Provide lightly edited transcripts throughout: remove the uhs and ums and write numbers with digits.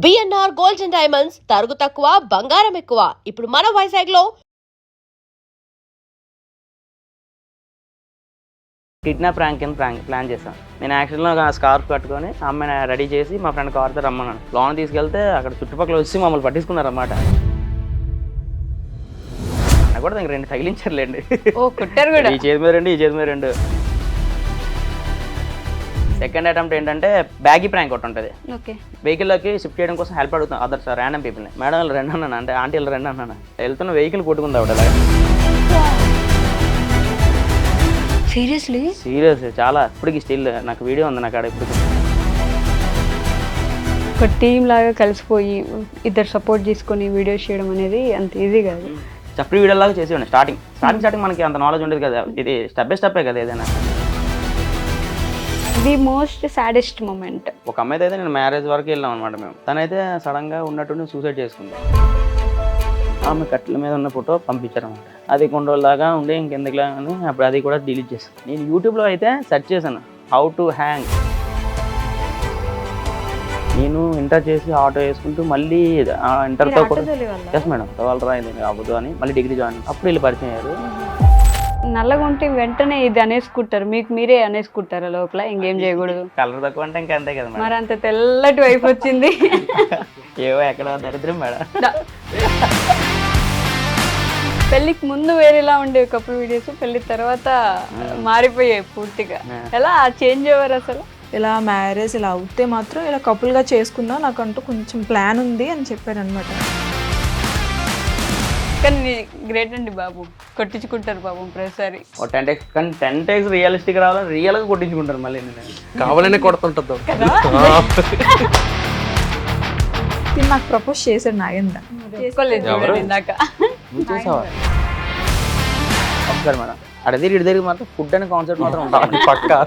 BNR gold and diamonds తరుగు తక్కువ బంగారం ఎక్కువ. ఇప్పుడు మన వైజాగ్ లో కిడ్నాప్ ర్యాంక్ ప్లాన్ చేశాను. నేను యాక్చువల్గా స్కార్ఫ్ కట్టుకొని అమ్మాయిని రెడీ చేసి మా ఫ్రెండ్ కార్తో రమ్మన్నాను. లోన్ తీసుకెళ్తే అక్కడ చుట్టుపక్కల వచ్చి మమ్మల్ని పట్టించుకున్నారు అన్నమాట. నాకు కూడా రెండు తగిలించారులేండి. ఈ చేతి మీద రెండు, ఈ చేతి మీద రెండు. సెకండ్ అటెంప్ట్ ఏంటంటే బ్యాగీ ప్రాంక్ ఒకటి ఉంటుంది. వెహికల్లోకి షిఫ్ట్ చేయడం కోసం హెల్ప్ అడుగుతాం అదర్ సార్ ర్యాండమ్ పీపుల్ని. మేడం వాళ్ళు రెండు అన్నాను, అంటే ఆంటీ వాళ్ళు రెండు అన్నాను. వెళ్తున్న వెహికల్ కొట్టుకుంది ఆవిడ. సీరియస్ చాలా. ఇప్పటికి స్టిల్ నాకు వీడియో ఉంది నాకు. ఇప్పుడు ఒక టీమ్ లాగా కలిసిపోయి ఇద్దరు సపోర్ట్ చేసుకొని వీడియోస్ చేయడం అనేది అంత ఈజీ కాదు. చప్పరి వీడియో లాగా చేసేవాడిని. స్టార్టింగ్ మనకి అంత నాలెడ్జ్ ఉండేది కదా. ఇది స్టెప్ బై స్టెప్పే కదా ఏదైనా. The most saddest moment. ఒక అమ్మాయి అయితే నేను మ్యారేజ్ వరకు వెళ్ళాం అనమాట మేము. తనైతే సడన్గా ఉన్నట్టు సూసైడ్ చేసుకుంది. ఆమె కట్ల మీద ఉన్న ఫోటో పంపించారనమాట. అది కొన్ని రోజులాగా ఉండి ఇంకెందుకులా అని అప్పుడు అది కూడా డిలీట్ చేశాను. నేను యూట్యూబ్లో అయితే సెర్చ్ చేశాను హౌ టు హ్యాంగ్. నేను ఇంటర్ చేసి ఆటో వేసుకుంటూ మళ్ళీ ఇంటర్తో కూడా ఎస్ మేడం వాళ్ళు రాయింది అవ్వదు అని మళ్ళీ డిగ్రీ జాయిన్. అప్పుడు వీళ్ళు పరిచయం అయ్యారు. నల్లగా ఉంటే వెంటనే ఇది అనేసుకుంటారు, మీకు మీరే అనేసుకుంటారు లోపల, ఇంకేం చేయకూడదు. కలర్ తక్కువ అంటే ఇంకా అంతే కదా మేడం. మరి అంత తెల్లటి వైపు వచ్చింది. ఏవో ఎక్కడ దరిద్రం మేడం. పెళ్ళికి ముందు వేరేలా ఉండే కపుల్ వీడియోస్, పెళ్లి తర్వాత మారిపోయాయి పూర్తిగా. ఎలా చేంజ్ అయ్యారు అసలు? ఇలా మ్యారేజ్ ఇలా అవుతే మాత్రం ఇలా కపుల్గా చేసుకుందాం, నాకంటూ కొంచెం ప్లాన్ ఉంది అని చెప్పారనమాట. కానీ గ్రేట్ అండి బాబు, కొట్టించుకుంటారు పాపం ప్రతిసారి. 10 times కానీ 10 times రియలిస్టిక్ రావాలని రియల్గా కొట్టించుకుంటారు మళ్ళీ. నేను కావాలనే కొడుతుంటుంది. నాకు ప్రపోజ్ చేశాడు నాగేంద్ర. చేసుకోలేదు చూడండి ఇందాక. చూసావా ఒకసారి మేడం అక్కడ తిరిగి ఇటు తిరిగి మాత్రం ఫుడ్ అనే కాన్సెప్ట్ మాత్రం ఉంటాం పక్కా.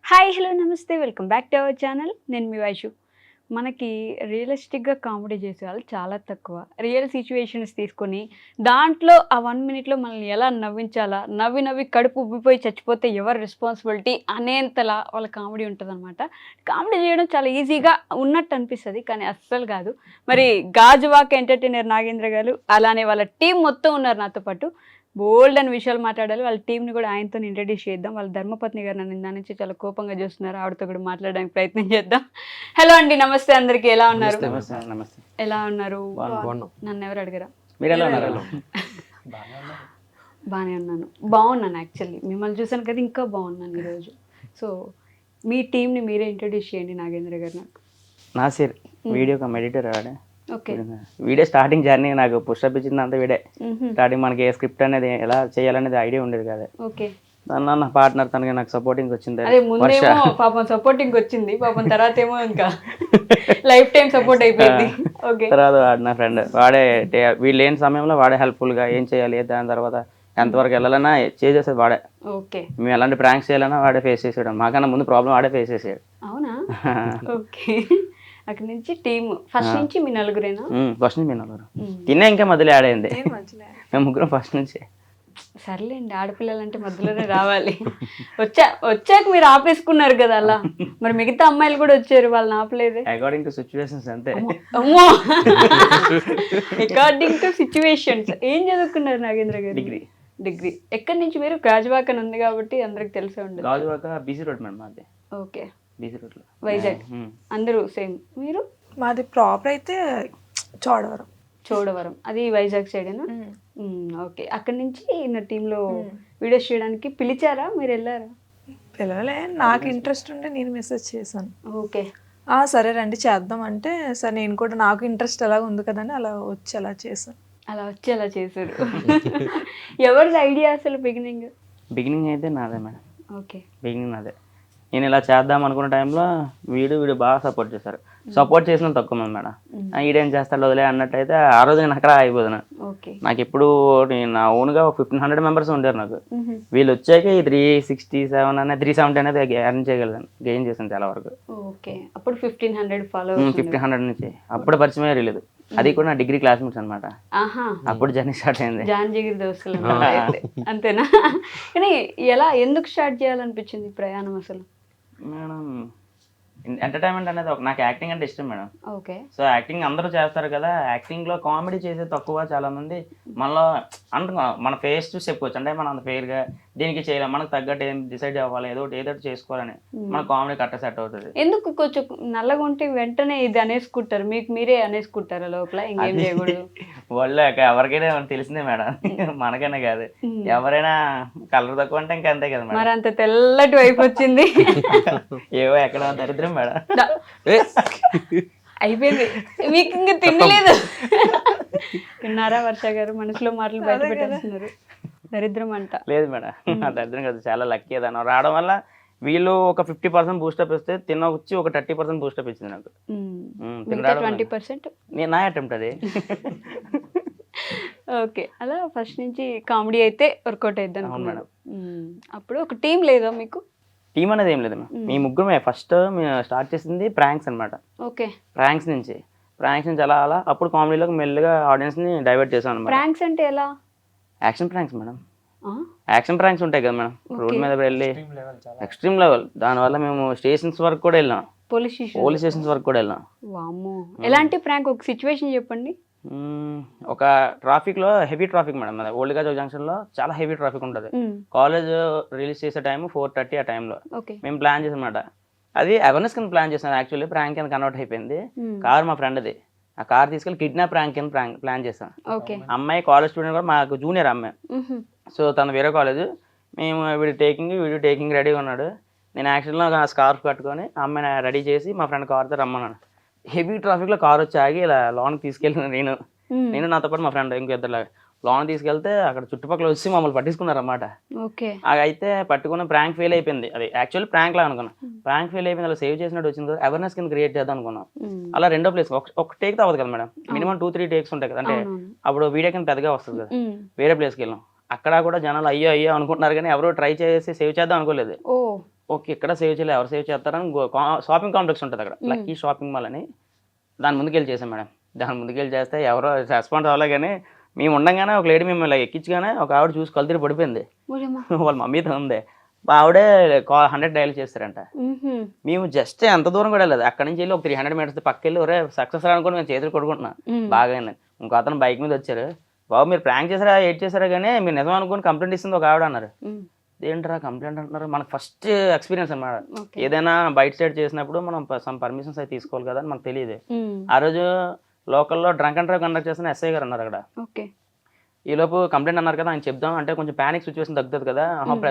హాయ్ హలో నమస్తే, welcome back to our channel. నేను మీ వైషు. మనకి రియలిస్టిక్గా కామెడీ చేసే వాళ్ళు చాలా తక్కువ. రియల్ సిచ్యువేషన్స్ తీసుకొని దాంట్లో ఆ 1 minute మనల్ని ఎలా నవ్వించాలా, నవ్వి కడుపు ఉబ్బిపోయి చచ్చిపోతే ఎవరు రెస్పాన్సిబిలిటీ అనేంతలా వాళ్ళ కామెడీ ఉంటుంది అనమాట. కామెడీ చేయడం చాలా ఈజీగా ఉన్నట్టు అనిపిస్తుంది, కానీ అస్సలు కాదు. మరి గాజువాక ఎంటర్టైనర్ నాగేంద్ర గారు, అలానే వాళ్ళ టీం మొత్తం ఉన్నారు నాతో పాటు. బోల్డ్ అని విషయాలు మాట్లాడాలి. వాళ్ళ టీంని కూడా ఆయనతో ఇంట్రడ్యూస్ చేద్దాం. వాళ్ళ ధర్మపత్ని గారు నన్ను దాని నుంచి చాలా కోపంగా చూస్తున్నారు, ఆవిడతో కూడా మాట్లాడడానికి ప్రయత్నం చేద్దాం. హలో అండి, నమస్తే అందరికి. ఎలా ఉన్నారు? నమస్తే. ఎలా ఉన్నారు? నన్ను ఎవరు అడిగారా? మీరు ఎలా ఉన్నారు? బాగానే ఉన్నాను, బాగున్నాను. యాక్చువల్లీ మిమ్మల్ని చూసాను కదా, ఇంకా బాగున్నాను ఈరోజు. సో మీ టీంని మీరే ఇంట్రడ్యూస్ చేయండి నాగేంద్ర గారు. నాకు నాసిర్ వీడియో ఎడిటర్ వాడే. ఓకే. వీడియో స్టార్టింగ్ జర్నీ నాకు పుషప్ ఇచ్చింది అంతా వీడే. స్టార్టింగ్ మనకి ఏ స్క్రిప్ట్ అనేది ఎలా చేయాలనేది ఐడియా ఉండేది కదా. ఓకే. నా పార్ట్నర్ తనకి నాకు సపోర్టింగ్ వచ్చింది. అదే ముందేమో పాపం సపోర్టింగ్ వచ్చింది, పాపం తర్వాత ఏమో ఇంకా లైఫ్ టైం సపోర్ట్ అయిపోయింది. ఓకే. తర్వాత నా ఫ్రెండ్ వాడే వీళ్ళు లేని సమయంలో వాడే హెల్ప్ఫుల్గా ఏం చేయాలి, దాని తర్వాత ఎంతవరకు వెళ్ళాలన్నా చేసేది వాడే. ఓకే. మేము ఎలాంటి ప్రాంక్స్ చేయాలన్నా వాడే ఫేస్ చేసాడు. మాకన్నా ముందు ప్రాబ్లం వాడే ఫేస్ చేసాడు. అవునా? ఓకే. అక్కడ నుంచి టీమ్ ఫస్ట్ నుంచి మీ నలుగురేనా? ఫస్ట్ నుంచి మీ నలుగురు. తినే ఇంకా మధ్యలో యాడ్ అయింది. మేము ముగ్గురం ఫస్ట్ నుంచి. సర్లేండి, ఆడపిల్లలంటే మధ్యలోనే రావాలి. వచ్చాక మీరు ఆపేసుకున్నారు కదా అలా, మరి మిగతా అమ్మాయిలు కూడా వచ్చారు, వాళ్ళని ఆపలేదే? అకార్డింగ్ టు సిచ్యువేషన్స్ అంతే. అమ్మో, అకార్డింగ్ టు సిచ్యువేషన్స్. ఏం చదువుకున్నారు నాగేంద్ర గారు? డిగ్రీ. ఎక్కడి నుంచి మీరు? గాజువాక ఉంది కాబట్టి అందరికి తెలిసే ఉండదు. గాజువాక బీసీ రోడ్ మేడం మాది. ఓకే. బీసీ రోడ్ లో వైజాగ్. అందరూ సేమ్. మీరు? మాది ప్రాపర్ అయితే చోడవరం. అది వైజాగ్ సైడేనా? ఓకే. అక్కడి నుంచి నా టీంలో వీడియోస్ చేయడానికి పిలిచారా, మీరు వెళ్ళారా? పిల్లలే, నాకు ఇంట్రెస్ట్ ఉంటే నేను మెసేజ్ చేశాను. ఓకే. సరే రండి చేద్దాం అంటే, సరే నేను కూడా నాకు ఇంట్రెస్ట్ ఎలాగ ఉంది కదా అని అలా వచ్చి అలా చేశాను. అలా చేశారు. ఎవరిది ఐడియా అసలు బిగినింగ్ అయితే నాదే మేడం. ఓకే. బిగినింగ్ నాదే. నేను ఇలా చేద్దాం అనుకున్న టైంలో వీడు బాగా సపోర్ట్ చేశారు. సపోర్ట్ చేసిన తక్కువ మంది మేడం. ఈడేం చేస్తాడు వదిలే అన్నట్టయితే ఆ రోజు నేను అక్కడ అయిపోతున్నా. నాకు ఇప్పుడు నా ఓన్గా 1500 మెంబర్స్ ఉండేరు నాకు. వీళ్ళు వచ్చాక ఈ 367 అనేది 370 అనేది ఎర్న్ చేయగలిగాను, గెయిన్ చేశాను చాలా వరకు. ఓకే. అప్పుడు 1500 ఫాలోవర్స్. 1500 నుంచి అప్పుడు పరిచయం లేదు. అది కూడా నా డిగ్రీ క్లాస్మేట్స్ అనమాట. ఆహా, అప్పుడు జర్నీ స్టార్ట్ అయింది. జాన్ జిగిరి దోస్తులు అన్నమాట అయితే. అంతేనా? కానీ ఎందుకు స్టార్ట్ చేయాలనిపించింది ఈ ప్రయాణం అసలు? మేడం ఎంటర్టైన్మెంట్ అనేది నాకు యాక్టింగ్ అంటే ఇష్టం మేడం. ఓకే. సో యాక్టింగ్ అందరూ చేస్తారు కదా, యాక్టింగ్లో కామెడీ చేసే తక్కువ చాలామంది. మనలో అంటున్నా మన ఫేస్ చూసి చెప్పుకోవచ్చు, అంటే మనం అంత ఫెయిర్గా దీనికి చేయలేం, మనకు తగ్గట్టు ఏం డిసైడ్ అవ్వాలి, ఏదో చేసుకోవాలని మన కామెడీ కట్ట సెట్ అవుతుంది. ఎందుకు కొంచెం నల్లగా ఉంటే వెంటనే ఇది అనేసుకుంటారు, మీకు మీరే అనేసుకుంటారు లోపల, ఇంకేం చేయకూడదు? వాళ్ళు ఎవరికైనా తెలిసిందే మేడం, మనకైనా కాదు, ఎవరైనా కలర్ తక్కువ అంటే ఇంకా అంతే కదా మేడం. మరి అంత తెల్లటి వైపు వచ్చింది. ఏవో ఎక్కడ దరిద్రం మేడం. అయిపోయింది, మీకు ఇంకా తినలేదు. విన్నారా వర్ష గారు? మనసులో మాటలు బయట పెట్టేస్తున్నారు. దరిద్రం అంట. లేదు మేడం, దరిద్రం కాదు, చాలా లక్కీ దాన్ని రావడం వల్ల. వీళ్ళు ఒక 50% బూస్టప్ ఇస్తే వచ్చి ఒక 30% బూస్టప్ ఇచ్చింది నాకు. 20% నేను నా అటెంప్ట్ అది. ఓకే, అలా ఫస్ట్ నుంచి కామెడీ అయితే వర్కౌట్ అయ్యింది అనుకున్నాను. అప్పుడు ఒక టీం లేదా మీకు? టీం అనేది ఏం లేదు మేడం, మీ ముగ్గురమే. ఫస్ట్ మేము స్టార్ట్ చేసింది ప్రాంక్స్ అనమాట. ఓకే. ప్రాంక్స్ నుంచి అలా అలా అప్పుడు కామెడీలోకి మెల్లిగా ఆడియన్స్ని డైవర్ట్ చేసాం అనమాట. ప్రాంక్స్ అంటే ఎలా? Action pranks madam. Action pranks ఉంటాయి కదా మేడం, రోడ్ మీద వెళ్ళి ఎక్స్ట్రీమ్ లెవెల్. దానివల్ల మేము స్టేషన్స్ వరకు కూడా వెళ్ళాం, పోలీస్ స్టేషన్స్ వరకు కూడా వెళ్ళాం. వామ్మో, ఎలాంటి ప్రాంక్? ఒక సిచ్యువేషన్ చెప్పండి. ఒక ట్రాఫిక్లో హెవీ ట్రాఫిక్ మేడం, ఓల్డ్ గాజో జంక్షన్లో చాలా హెవీ ట్రాఫిక్ ఉంటుంది. కాలేజ్ రిలీజ్ చేసే టైం 4:30 ఆ టైంలో మేము ప్లాన్ చేసాం అన్నమాట. అది అవేర్నెస్ కింద ప్లాన్ చేసాం, యాక్చువల్లీ ప్రాంక్ కింద కన్వర్ట్ అయిపోయింది. కార్ మా ఫ్రెండ్ది, ఆ కార్ తీసుకెళ్ళి కిడ్నాప్ ప్రాంక్ కింద ప్లాన్ చేసాం. అమ్మాయి కాలేజ్ స్టూడెంట్ కూడా, మాకు జూనియర్ అమ్మాయి. సో తను వేరే కాలేజ్, మేము వీడియో టేకింగ్ రెడీగా ఉన్నాడు. నేను యాక్చువల్గా స్కార్ఫ్ కట్టుకొని అమ్మాయిని రెడీ చేసి మా ఫ్రెండ్ కార్తో రమ్మన్నాను. హెవీ ట్రాఫిక్లో కార్ వచ్చి ఆగి ఇలా లోన్కి తీసుకెళ్ళిన నేను నాతో పాటు మా ఫ్రెండ్ ఇంకో ఇద్దరులాగా లోన్ తీసుకెళ్తే అక్కడ చుట్టుపక్కల వచ్చి మమ్మల్ని పట్టించుకున్నారు అన్నమాట. అయితే పట్టుకున్న ప్రాంక్ ఫెయిల్ అయిపోయింది. అది యాక్చువల్లీ ప్రాంక్ లా అనుకున్నాం. ప్రాంక్ ఫెయిల్ అయిపోయింది, అలా సేవ్ చేసినట్టు వచ్చింది కదా, అవేర్నెస్ కింద క్రియేట్ చేద్దాం అనుకున్నాం. అలా రెండో ప్లేస్ ఒక టేక్ అవ్వదు కదా మేడం, మినిమం 2-3 టేక్స్ ఉంటాయి కదా, అంటే అప్పుడు వీడియో కింద పెద్దగా వస్తుంది కదా. వేరే ప్లేస్కి వెళ్ళాం, అక్కడ కూడా జనాలు అయ్యో అనుకుంటున్నారు కానీ ఎవరో ట్రై చేసి సేవ్ చేద్దాం అనుకోలేదు. ఓకే, ఇక్కడ సేవ్ చేయలేదు, ఎవరు సేవ్ చేస్తారని షాపింగ్ కాంప్లెక్స్ ఉంటుంది అక్కడ, లక్కీ షాపింగ్ మాల్ అని, దాని ముందుకెళ్ళి చేసాం మేడం. దాని ముందుకెళ్ళి చేస్తే ఎవరో రెస్పాండ్ అవ్వలే, కానీ మేము ఉండగానే ఒక లేడీ మిమ్మల్ని ఎక్కించగానే ఒక ఆవిడ చూసి కలుతిరి పడిపోయింది. వాళ్ళ మమ్మీతో ఉంది, ఆవిడే 100 డైల్ చేస్తారంట. మేము జస్ట్ ఎంత దూరం కూడా వెళ్ళలేదు, అక్కడ నుంచి వెళ్ళి ఒక 300 మీటర్స్ పక్క వెళ్ళి ఒరే సక్సెస్ అనుకుని మేము చేతులు కొడుకుంటున్నా బాగా. ఇంకో అతను బైక్ మీద వచ్చారు, బాబు మీరు ప్రాంక్ చేసారా ఏడ్ చేశారా కానీ మీరు నిజం అనుకుని కంప్లైంట్ ఇస్తుంది ఒక ఆవిడ అన్నారు. ఏంట్రా కంప్లైంట్ అంటున్నారు, మనకు ఫస్ట్ ఎక్స్పీరియన్స్ అన్నమాట. ఏదైనా బయట సైడ్ చేసినప్పుడు మనం సమ్ పర్మిషన్స్ అయితే తీసుకోవాలి కదా అని మనకు తెలియదు. ఆ రోజు లోకల్లో డ్రంక్ అండ్ డ్రైవ్ కండక్ట్ చేసిన ఎస్ఐ గారు అన్నారు అక్కడ. ఈ లోపు కంప్లైంట్ అన్నారు కదా, ఆయన చెప్దాం అంటే కొంచెం ప్యానిక్ సిచ్యువేషన్ తగ్గుతుంది కదా,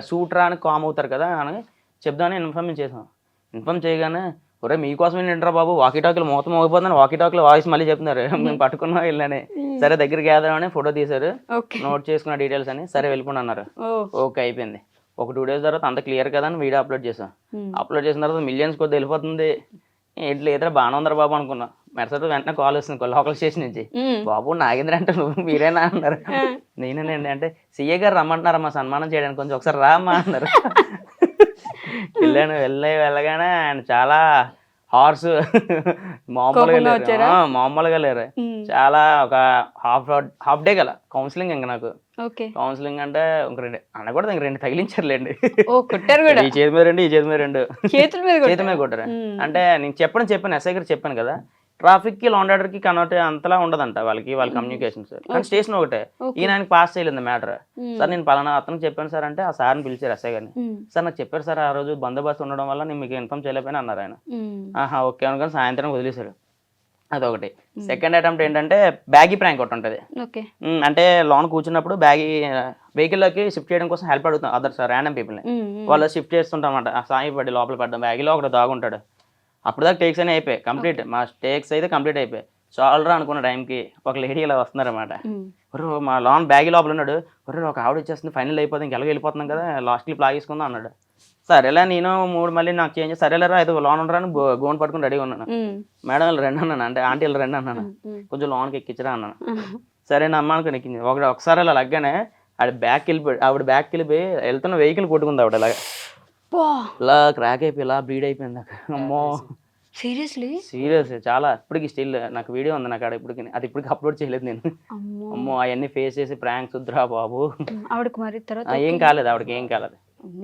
సూట్రా అని కామ్ అవుతారు కదా అని చెప్దామని ఇన్ఫార్మ్ చేయగానే ఒరే మీకోసం ఏంటరా బాబు, వాకీటాకులు మొత్తం మోగిపోతుందని వాకీటాకులు వాయిస్ మళ్ళీ చెప్తున్నారు. మేము పట్టుకున్నాం వెళ్ళని, సరే దగ్గరికి వేద్దామని ఫోటో తీశారు, నోట్ చేసుకున్న డీటెయిల్స్ అని, సరే వెళ్ళిపోండి అన్నారు. ఓకే అయిపోయింది. ఒక 2 days తర్వాత అంత క్లియర్ కదా అని వీడియో అప్లోడ్ చేసాం. అప్లోడ్ చేసిన తర్వాత మిలియన్స్ కొద్ది వెళ్ళిపోతుంది. ఏంటి లేదురా బాగానే ఉందరా బాబు అనుకున్నా. మెరసటి వెంటనే కాల్ వస్తుంది లోకల్ స్టేషన్ నుంచి, బాబు నాగేంద్ర అంటే నువ్వు మీరేనా అన్నారు. నేనేనండి అంటే సీఏ గారు రమ్మంటున్నారమ్మా సన్మానం చేయడానికి, కొంచెం ఒకసారి రామ్మా అన్నారు. వెళ్ళగానే ఆయన చాలా హార్స్, మామూలుగా లేరు, చాలా ఒక హాఫ్ డే గల కౌన్సిలింగ్. ఇంకా నాకు కౌన్సిలింగ్ అంటే ఇంక 2 అనకూడదు, ఇంక 2 తగిలించారులేండి. ఈ చేతి మీద 2 ఈ చేతి మీద 2 చేతి మీద కొట్టారు. అంటే నేను చెప్పాను ఎస్ఐ గారు చెప్పాను కదా, ట్రాఫిక్ కి లాండ్ ఆర్డర్ కి కన్వర్ట్ అంతలా ఉండదంట వాళ్ళ కమ్యూనికేషన్స్. కానీ స్టేషన్ ఒకటే, ఈయన ఆయనకి పాస్ చేయలేదు మ్యాటర్. సార్ నేను పలానా అతనికి చెప్పాను సార్ అంటే, ఆ సార్ని పిలిచారు ఎస్ఐ గారిని. సార్ నాకు చెప్పారు సార్, ఆ రోజు బందోబస్తు ఉండడం వల్ల నేను మీకు ఇన్ఫార్మ్ చేయలేకపోయినా అన్నారు ఆయన. ఆహా ఓకే అనుకుని సాయంత్రం వదిలేశారు. అదొకటి. సెకండ్ అటెంప్ట్ ఏంటంటే బ్యాగీ ప్రాంక్ ఒకటి ఉంటుంది. అంటే లోన్ కూర్చున్నప్పుడు వెహికల్లోకి షిఫ్ట్ చేయడం కోసం హెల్ప్ అడుగుతాం అదర్స్ ర్యాండమ్ పీపుల్ని. వాళ్ళు షిఫ్ట్ చేస్తుంటాం అన్నమాట. సాయి పడి లోపల పడ్డాం, బ్యాగీలో ఒకటి దాగుంటాడు. అప్పుడు దాకా టేక్స్ అనే అయిపోయాయి కంప్లీట్, మా టేక్స్ అయితే కంప్లీట్ అయిపోయాయి. చాలరా అనుకున్న టైంకి ఒక లేడీ ఇలా వస్తున్నారన్నమాట. మా లోన్ బ్యాగీ లోపల ఉన్నాడు. ఒక ఆవిడ వచ్చేస్తుంది, ఫైనల్ అయిపోతుంది, ఇంకెలాగో వెళ్ళిపోతున్నాం కదా, లాస్ట్ క్లిప్ లాగేసుకుందాం అన్నాడు. సరేలా నేను 3 మళ్ళీ నాకు చేంజ్ సరేలేరా అయితే లోన్ ఉండరాని గోన్ పట్టుకుని రెడీగా ఉన్నాను. మేడం వీళ్ళు 2 అన్నాను, అంటే ఆంటీ వీళ్ళు 2 అన్నాను, కొంచెం లోన్కి ఎక్కించరా అన్నాను. సరే నా అమ్మ అనుకుని ఎక్కింది. ఒకసారి అలా లగ్గానే ఆవిడ బ్యాక్ వెళ్ళిపోయి వెళ్తున్న వెహికల్ కొట్టుకుంది ఆవిడ ఇలాగా, ఇలా క్రాక్ అయిపోయి ఇలా బ్లీడ్ అయిపోయింది. అమ్మో సీరియస్లీ? సీరియస్ చాలా. ఇప్పటికి స్టిల్ నాకు వీడియో ఉంది నాకు ఆడ ఇప్పటికి. అది ఇప్పటికి అప్లోడ్ చేయలేదు నేను. అమ్మో. అమ్మో అవన్నీ ఫేస్ చేసి ప్రాంక్స్ వద్దురా బాబు. ఆవిడకి మరి తర్వాత ఏం కాలేదు ఆవిడకి, ఏం కాలేదు,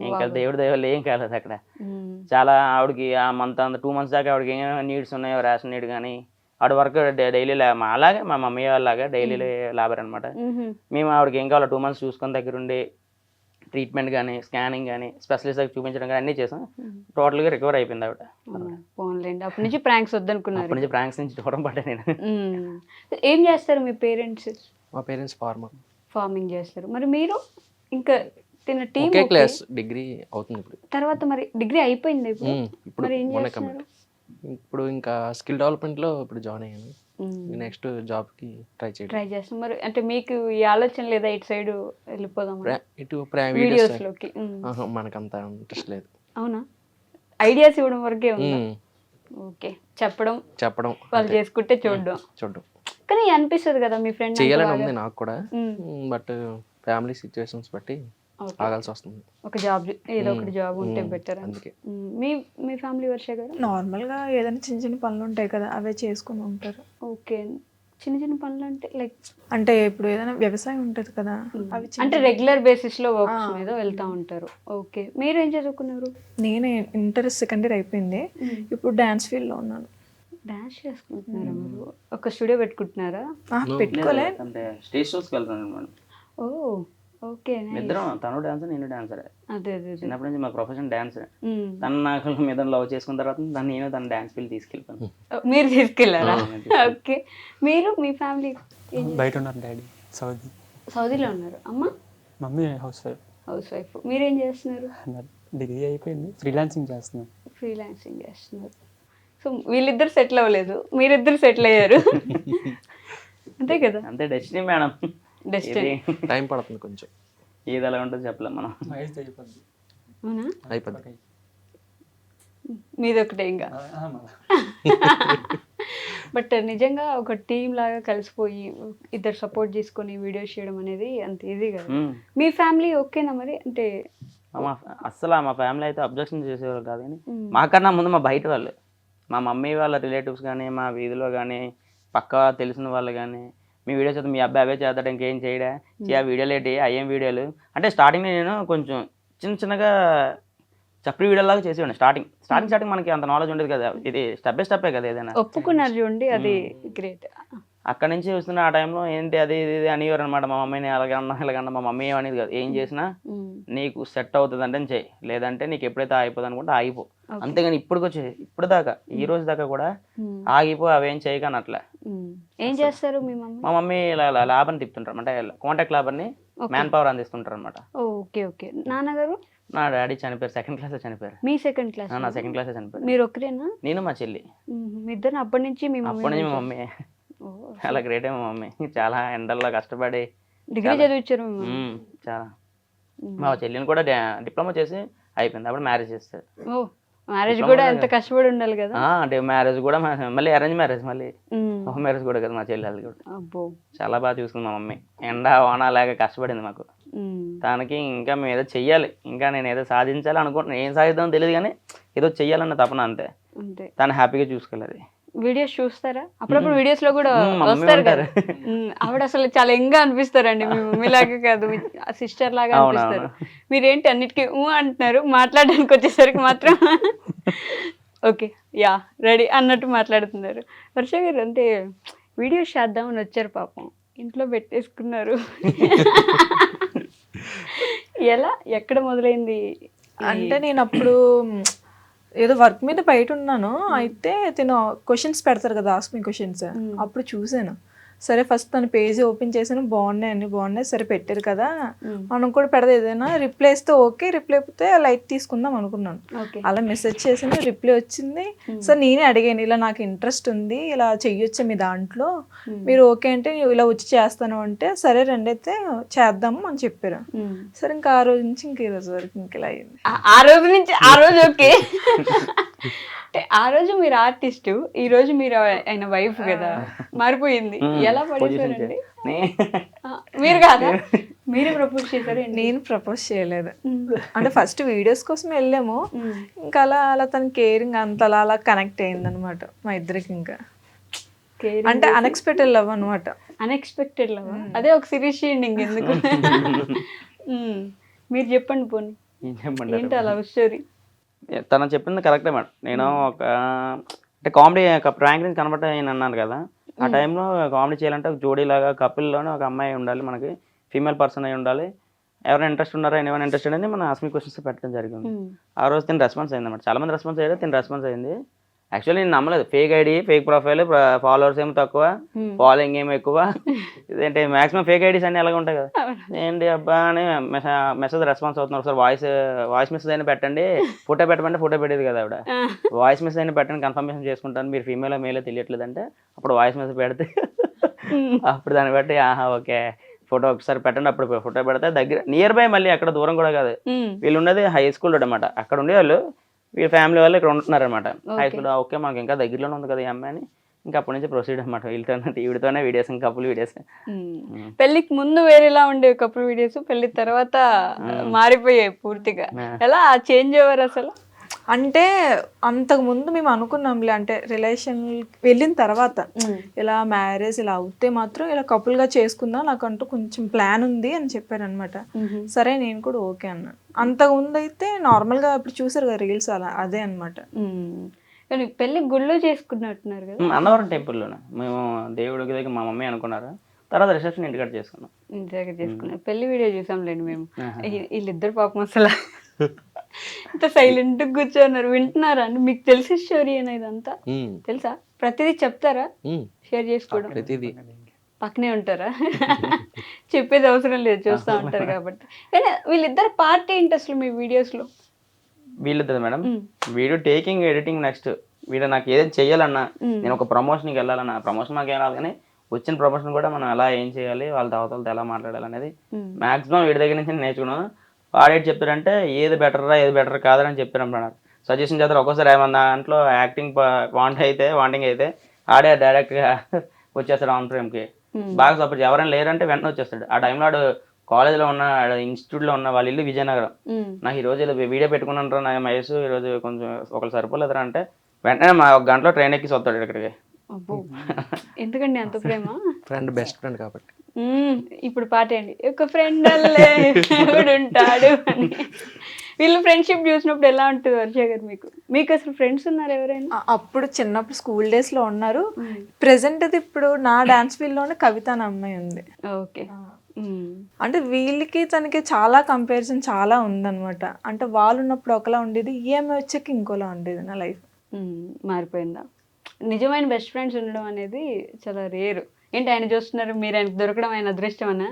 ఏం కాలేదు, దేవుడి దయ వల్ల ఏం కాలేదు అక్కడ. చాలా ఆవిడకి ఆ మంత్ అంత 2 months దాకా ఆవిడకి ఏమైనా నీడ్స్ ఉన్నాయో, రేషన్ నీడ్ కానీ ఆవిడ వర్క్ డైలీ అలాగే మా మమ్మీ వాళ్ళలాగా డైలీ లేబర్ అనమాట. మేము ఆవిడకి ఏం కావాలో 2 months చూసుకొని దగ్గరుండి ట్రీట్మెంట్ కానీ స్కానింగ్ కానీ స్పెషలిస్ట్ చూపించడం కానీ అన్నీ చేసాం. టోటల్గా రికవర్ అయిపోయింది ఆవిడ. పోన్లేండి. అప్పటి నుంచి ప్రాంక్స్ వద్దనుకున్నారు. అప్పటి నుంచి ప్రాంక్స్ నుంచి దూరం పడ్డా నేను. ఏం చేస్తారు మీ పేరెంట్స్? మా పేరెంట్స్ ఫార్మింగ్ చేస్తారు. మరి మీరు ఇంకా తిన్న టీం ఒకే క్లాస్, డిగ్రీ అవుతుంది ఇప్పుడు. తర్వాత మరి డిగ్రీ అయిపోయింది ఇప్పుడు. ఇప్పుడు మరి ఏం మొన్న చేస్తున్నారు? కంప్లీట్. ఇప్పుడు ఇంకా స్కిల్ డెవలప్మెంట్లో ఇప్పుడు జాయిన్ అయ్యాను. నెక్స్ట్ జాబ్కి ట్రై చేయడం. ట్రై చేస్తాం. మరి అంటే మీకు ఈ ఆలోచన లేదా ఇటు సైడ్ వెళ్ళిపోదాం ఇటు వీడియోస్ లోకి? మనకంత ఇంట్రెస్ట్ లేదు. అవునా? ఐడియాస్ ఇవ్వడం వరకే ఉంది. ఓకే, చెప్పడం వాళ్ళు చేసుకుంటే చూడడం. కానీ అనిపిస్తుంది కదా మీ ఫ్రెండ్ చేయాలని ఉంది నాకు కూడా, బట్ ఫ్యామిలీ సిచ్యువేషన్స్ బట్టి ఆగాల్సి వస్తుంది. ఒక జాబ్, ఏదో ఒకటి జాబ్ ఉంటే బెటర్. అందుకే. మీ ఫ్యామిలీ వర్ష గారు? నార్మల్గా ఏదైనా చిన్న చిన్న పనులు ఉంటాయి కదా, అవే చేసుకుని ఉంటారు. ఓకే, చిన్న చిన్న పనులు అంటే లైక్ అంటే ఇప్పుడు ఏదైనా వ్యవసాయం ఉంటుంది కదా, అవి అంటే రెగ్యులర్ బేసిస్ లో వర్క్స్ మీద వెళ్తా ఉంటారు. ఓకే, మీరు ఏం చదువుకున్నారు? నేను ఇంటర్ సెకండ్ ఇయర్ అయిపోయింది, ఇప్పుడు డాన్స్ ఫీల్డ్ లో ఉన్నాను. డాన్స్ చేసుకుంటున్నారా మీరు? ఒక స్టూడియో పెట్టుకుంటున్నారా? పెట్టుకోలే, అంటే స్టేజ్ షోస్కి వెళ్తాను మేడం. ఓ ఓకే. ఇద్దరం, తను డాన్సర్ నేను డాన్సర్. అదే చిన్నప్పటి నుంచి మా ప్రొఫెషన్ డాన్సర్. తను నాకు మీద లవ్ చేసుకున్న తర్వాత నేను తన డాన్స్ ఫీల్డ్ తీసుకెళ్ళిపోయాను. మీరు తీసుకెళ్లారా? ఓకే, మీరు మీ ఫ్యామిలీ బయట ఉన్నారు. డాడీ సౌదీలో ఉన్నారు. అమ్మ మమ్మీ హౌస్ వైఫ్. మీరేం చేస్తున్నారు? డిగ్రీ అయిపోయింది, ఫ్రీలాన్సింగ్ చేస్తున్నాను. ఫ్రీలాన్సింగ్ చేస్తున్నారు. సో వీళ్ళిద్దరు సెటిల్ అవ్వలేదు, మీరిద్దరు సెటిల్ అయ్యారు. అంతే కదా? అంతే, డెస్టినీ మేడం. డెస్టినీ. టైం పడుతుంది కొంచెం. ఏది ఎలా ఉంటుందో చెప్పలేం మనం. అవునా? అయిపోద్ది. మీదొకటే ఇంకా. బట్ నిజంగా ఒక టీం లాగా కలిసిపోయి ఇద్దరు సపోర్ట్ చేసుకొని వీడియోస్ చేయడం అనేది అంత ఈజీ కదా. మీ ఫ్యామిలీ ఓకేనా మరి? అంటే అస్సలు మా ఫ్యామిలీ అయితే అబ్జెక్షన్ చేసేవాళ్ళు కాదు, కానీ మాకన్నా ముందు మా బయట వాళ్ళు, మా మమ్మీ వాళ్ళ రిలేటివ్స్ కానీ, మా వీధిలో కానీ, పక్క తెలిసిన వాళ్ళు కానీ, మీ వీడియోస్ అయితే మీ అబ్బాయి అవే చేస్తాడు, ఇంకేం చేయడా, ఆ వీడియోలు ఏంటి, అయ్యేం వీడియోలు అంటే స్టార్టింగ్ నేను కొంచెం చిన్నగా చప్పరి వీడియోలాగా చేసేవాడిని. స్టార్టింగ్ మనకి అంత నాలెడ్జ్ ఉండేది కదా, ఇది స్టెప్ బై స్టెప్పే కదా ఏదైనా. ఒప్పుకున్నారు చూడండి, అది గ్రేట్. అక్కడి నుంచి వస్తున్న ఆ టైంలో ఏంటి అది ఇది అనేవారు అనమాట. మా మమ్మీని అలాగన్నా ఇలాగన్నా, మా మమ్మీ అనేది కాదు, ఏం చేసినా నీకు సెట్ అవుతుంది అంటే చెయ్యి, లేదంటే నీకు ఎప్పుడైతే ఆగిపోదు అనుకుంటే ఆగిపో. అంతేగాని ఇప్పుడు దాకా ఈ రోజు దాకా కూడా ఆగిపో అవేం చేయగాని అట్లా. ఏం చేస్తారు మీ మమ్మీ? మా మమ్మీ ఇలా ల్యాబ్ తిప్పుతుంటారు, అంటే కాంటాక్ట్ ల్యాబర్ని మ్యాన్ పవర్ అందిస్తుంటారు అనమాట. Okay okay. నాన్నగారు? నా డాడీ చనిపోయారు, సెకండ్ క్లాస్ చనిపోయారు. మీ సెకండ్ క్లాస్? నా సెకండ్ క్లాస్ చనిపోయారు. మీరు ఒక్కరేనా? నేను మా చెల్లి. మీ ఇద్దరు అప్పటి నుంచి? అప్పటి నుంచి మా మమ్మీ చాలా గ్రేట్. మా మమ్మీ చాలా ఎండల్లో కష్టపడి డిగ్రీ చదివించారు. చాలా. మా చెల్లిని కూడా డిప్లొమా చేసి అయిపోయింది, అప్పుడు మ్యారేజ్ చేస్తారు. ఓ, మ్యారేజ్ కూడా ఎంత కష్టపడి ఉండాలి కదా. అంటే మ్యారేజ్ కూడా మళ్ళీ అరేంజ్ మ్యారేజ్, మళ్ళీ మ్యారేజ్ కూడా కదా మా చెల్లి కూడా. అబ్బో, చాలా బాగా చూసుకుంది మా మమ్మీ. ఎండ వాన లేక కష్టపడింది మాకు. దానికి ఇంకా మేము ఏదో చెయ్యాలి, ఇంకా నేను ఏదో సాధించాలి అనుకుంటున్నాను. ఏం సాధిద్దామో తెలియదు కానీ ఏదో చెయ్యాలన్న తపన అంతే. తను హ్యాపీగా చూసుకోలేదు. వీడియోస్ చూస్తారా? అప్పుడప్పుడు వీడియోస్ లో కూడా వస్తారు కదా. ఆవిడ అసలు చాలా యంగ్ గా అనిపిస్తారండి. మీ మమ్మీ లాగా కాదు, మీ సిస్టర్ లాగా అనిపిస్తారు. మీరేంటి అన్నిటికీ అంటున్నారు, మాట్లాడడానికి వచ్చేసరికి మాత్రం ఓకే యా రెడీ అన్నట్టు మాట్లాడుతున్నారు. వర్ష గారు అంటే వీడియోస్ చేద్దామని వచ్చారు, పాపం ఇంట్లో పెట్టేసుకున్నారు. ఎలా, ఎక్కడ మొదలైంది? అంటే నేను అప్పుడు ఏదో వర్క్ మీద బయట ఉన్నాను, అయితే తిను క్వశ్చన్స్ పెడతారు కదా, ఆస్క్ మీ క్వశ్చన్స్, అప్పుడు చూసాను. సరే ఫస్ట్ తన పేజీ ఓపెన్ చేసాను, బాగున్నాయి అన్ని బాగున్నాయి, సరే పెట్టారు కదా మనం కూడా పెడదా, ఏదైనా రిప్లై ఇస్తే ఓకే, రిప్లై అయిపోతే లైట్ తీసుకుందాం అనుకున్నాను. అలా మెసేజ్ చేసాను, రిప్లై వచ్చింది. సో నేనే అడిగాను, ఇలా నాకు ఇంట్రెస్ట్ ఉంది, ఇలా చెయ్యొచ్చా మీ దాంట్లో, మీరు ఓకే అంటే ఇలా వచ్చి చేస్తాను అంటే, సరే రండి అయితే చేద్దాము అని చెప్పారు. సరే ఇంకా ఆ రోజు నుంచి ఇంక ఈ రోజు వరకు ఇంక ఇలా అయింది. ఆ రోజు నుంచి ఆ రోజు ఓకే. అంటే ఆ రోజు మీరు ఆర్టిస్ట్, ఈ రోజు మీరు ఆయన వైఫ్ కదా, మారిపోయింది. ఎలా పడేసారండి? మీరు కాదా? మీరే ప్రపోజ్ చేశారు నేను ప్రపోజ్ చేయలేదు. అంటే ఫస్ట్ వీడియోస్ కోసం వెళ్ళాము, ఇంకా అలా అలా తన కేరింగ్ అంత అలా అలా కనెక్ట్ అయింది అనమాట మా ఇద్దరికి. ఇంకా అంటే అన్ఎక్స్పెక్టెడ్ లవ్ అనమాట. Unexpected love. అదే ఒక సిరీస్ చేయండి ఇంకెందుకు. మీరు చెప్పండి పోనీ, ఏంటి ఆ లవ్ స్టోరీ? తను చెప్పింది కరెక్టే మేడం. నేను ఒక అంటే కామెడీ ప్రాంక్ నుంచి కనబట్ట అన్నాను కదా, ఆ టైంలో కామెడీ చేయాలంటే ఒక జోడీలాగా కపుల్లోనే ఒక అమ్మాయి ఉండాలి, మనకి ఫీమేల్ పర్సన్ అయి ఉండాలి. ఎవరైనా ఇంట్రెస్ట్ ఉన్నారా, ఏమైనా ఇంట్రెస్ట్ అనేది మన ఆస్మి క్వశ్చన్స్ పెట్టడం జరిగింది. ఆ రోజు తిని రెస్పాన్స్ అయింది అన్నమాట. చాలా మంది రెస్పాన్స్ అయ్యారు, తిని రెస్పాన్స్ అయింది. యాక్చువల్లీ నేను నమ్మలేదు. Fake ID, fake profile, followers ఏమో తక్కువ, ఫాలోయింగ్ ఏమో ఎక్కువ. ఇదేంటి మాక్సిమం ఫేక్ ఐడీస్ అన్నీ ఎలాగ ఉంటాయి కదా. ఏంటి అబ్బా అని మెసేజ్ రెస్పాన్స్ అవుతున్నారు. ఒకసారి వాయిస్ మెసేజ్ అయినా పెట్టండి, ఫోటో పెట్టమంటే ఫోటో పెట్టేది కదా ఆవిడ. వాయిస్ మెసేజ్ అయినా పెట్టండి, కన్ఫర్మేషన్ చేసుకుంటాను, మీరు ఫీమేల్ మేలో తెలియట్లేదు అంటే అప్పుడు వాయిస్ మెసేజ్ పెడితే అప్పుడు దాన్ని బట్టి ఆహా ఓకే ఫోటో ఒకసారి పెట్టండి, అప్పుడు ఫోటో పెడితే దగ్గర నియర్ బై, మళ్ళీ అక్కడ దూరం కూడా కాదు. వీళ్ళు ఉన్నది హై స్కూల్ అనమాట. అక్కడ ఉండేవాళ్ళు వీళ్ళ ఫ్యామిలీ వాళ్ళు ఇక్కడ ఉంటున్నారు అనమాట హై స్కూల్. ఓకే మనకి ఇంకా దగ్గరలోనే ఉంది కదా ఈ అమ్మాయి అని ఇంకా అప్పటి నుంచి ప్రొసీడ్ అనమాట. వీళ్ళతోనే వీడియోస్, ఇంకా కపుల్ వీడియోస్. పెళ్లికి ముందు వేరేలా ఉండేవి కపుల్ వీడియోస్, పెళ్లి తర్వాత మారిపోయాయి పూర్తిగా. ఎలా చేంజ్ అయ్యారు అసలు? అంటే అంతకు ముందు మేము అనుకున్నాంలే, అంటే రిలేషన్ వెళ్ళిన తర్వాత ఇలా మ్యారేజ్ ఇలా అవుతే మాత్రం ఇలా కపుల్గా చేసుకుందాం, నాకంటూ కొంచెం ప్లాన్ ఉంది అని చెప్పారనమాట. సరే నేను కూడా ఓకే అన్నాను. అంతకు ముందు అయితే నార్మల్గా ఇప్పుడు చూసారు కదా రీల్స్, అలా అదే అనమాట. కానీ పెళ్లి గుళ్ళో చేసుకున్నట్టున్నారు కదా? అన్నవరం టెంపుల్లోనే మేము దేవుడికి దగ్గర మా మమ్మీ అనుకున్నారు. తర్వాత రిసెప్షన్ ఇంటికాడ చేసుకున్నాం. ఇంటికాడ చేసుకున్నాం. పెళ్లి వీడియో చూసాంలేండి మేము. వీళ్ళిద్దరు పాపం అసలు ఇంత సైలెంట్ కూర్చోన్నారు. వింటున్నారా అండి? మీకు తెలిసే స్టోరీ అయినా ఇదంతా తెలుసా? ప్రతిదీ చెప్తారా? షేర్ చేసుకోవడం? ప్రతిదీ పక్కనే ఉంటారా? చెప్పేది అవసరం లేదు, చూస్తూ ఉంటారు కాబట్టి. కానీ వీళ్ళిద్దరు పార్ట్ ఏంటి అసలు మీ వీడియోస్ లో? వీళ్ళిద్దరు madam video taking, editing, next video నాకు ఏదైనా చెయ్యాలన్నా, నేను ఒక ప్రమోషన్కి వెళ్ళాలన్నా, ప్రమోషన్ మాకు ఏం రాదు కానీ వచ్చిన ప్రమోషన్ కూడా మనం ఎలా ఏం చేయాలి, వాళ్ళ అవతలతో ఎలా మాట్లాడాలి అనేది మాక్సిమం వీడి దగ్గర నుంచి నేర్చుకున్నాను. వాడేటి చెప్తాడంటే ఏది బెటర్రా ఏది బెటర్ కాదని చెప్పారు అన్నమాట. సజెషన్ చేస్తారు. ఒక్కోసారి ఏమన్నా దాంట్లో యాక్టింగ్ వాంటింగ్ అయితే ఆడే డైరెక్ట్గా వచ్చేస్తాడు ఆన్ ఫ్రేమ్కి. బాగా సపోర్ట్. ఎవరైనా లేరంటే వెంటనే వచ్చేస్తాడు. ఆ టైంలో వాడు కాలేజ్లో ఉన్న, ఇన్స్టిట్యూట్లో ఉన్న, వాళ్ళ ఇల్లు విజయనగరం. నాకు ఈరోజు ఇలా వీడియో పెట్టుకున్నాను రా నా మహేష్, ఈరోజు కొంచెం ఒకరు సరిపోలేదురా అంటే వెంటనే మా ఒక గంటలో ట్రైన్ ఎక్కి వస్తాడు ఇక్కడికి. ఎందుకండి అంత ప్రేమ? ఫ్రెండ్, బెస్ట్ ఫ్రెండ్ కాబట్టి. ఇప్పుడు పాట అండి, ఒక ఫ్రెండ్ అల్లే ఉంటాడు అని. వీళ్ళు ఫ్రెండ్షిప్ చూసినప్పుడు ఎలా ఉంటుంది వర్ష గారు? మీకు అసలు ఫ్రెండ్స్ ఉన్నారు ఎవరైనా? అప్పుడు చిన్నప్పుడు స్కూల్ డేస్ లో ఉన్నారు. ప్రెసెంట్ అది ఇప్పుడు నా డాన్స్ ఫీల్డ్ లోనే కవిత అనే అమ్మాయి ఉంది. ఓకే. అంటే వీళ్ళకి తనకి చాలా కంపారిజన్ చాలా ఉందన్నమాట. అంటే వాళ్ళు ఉన్నప్పుడు ఒకలా ఉండేది, ఈఎంఐ వచ్చాక ఇంకోలా ఉండేది నా లైఫ్. మారిపోయిందా? నిజమైన బెస్ట్ ఫ్రెండ్స్ ఉండడం అనేది చాలా రేరు. ఏంటి ఆయన చూస్తున్నారు, మీరు ఆయనకు దొరకడం ఆయన అదృష్టమనా?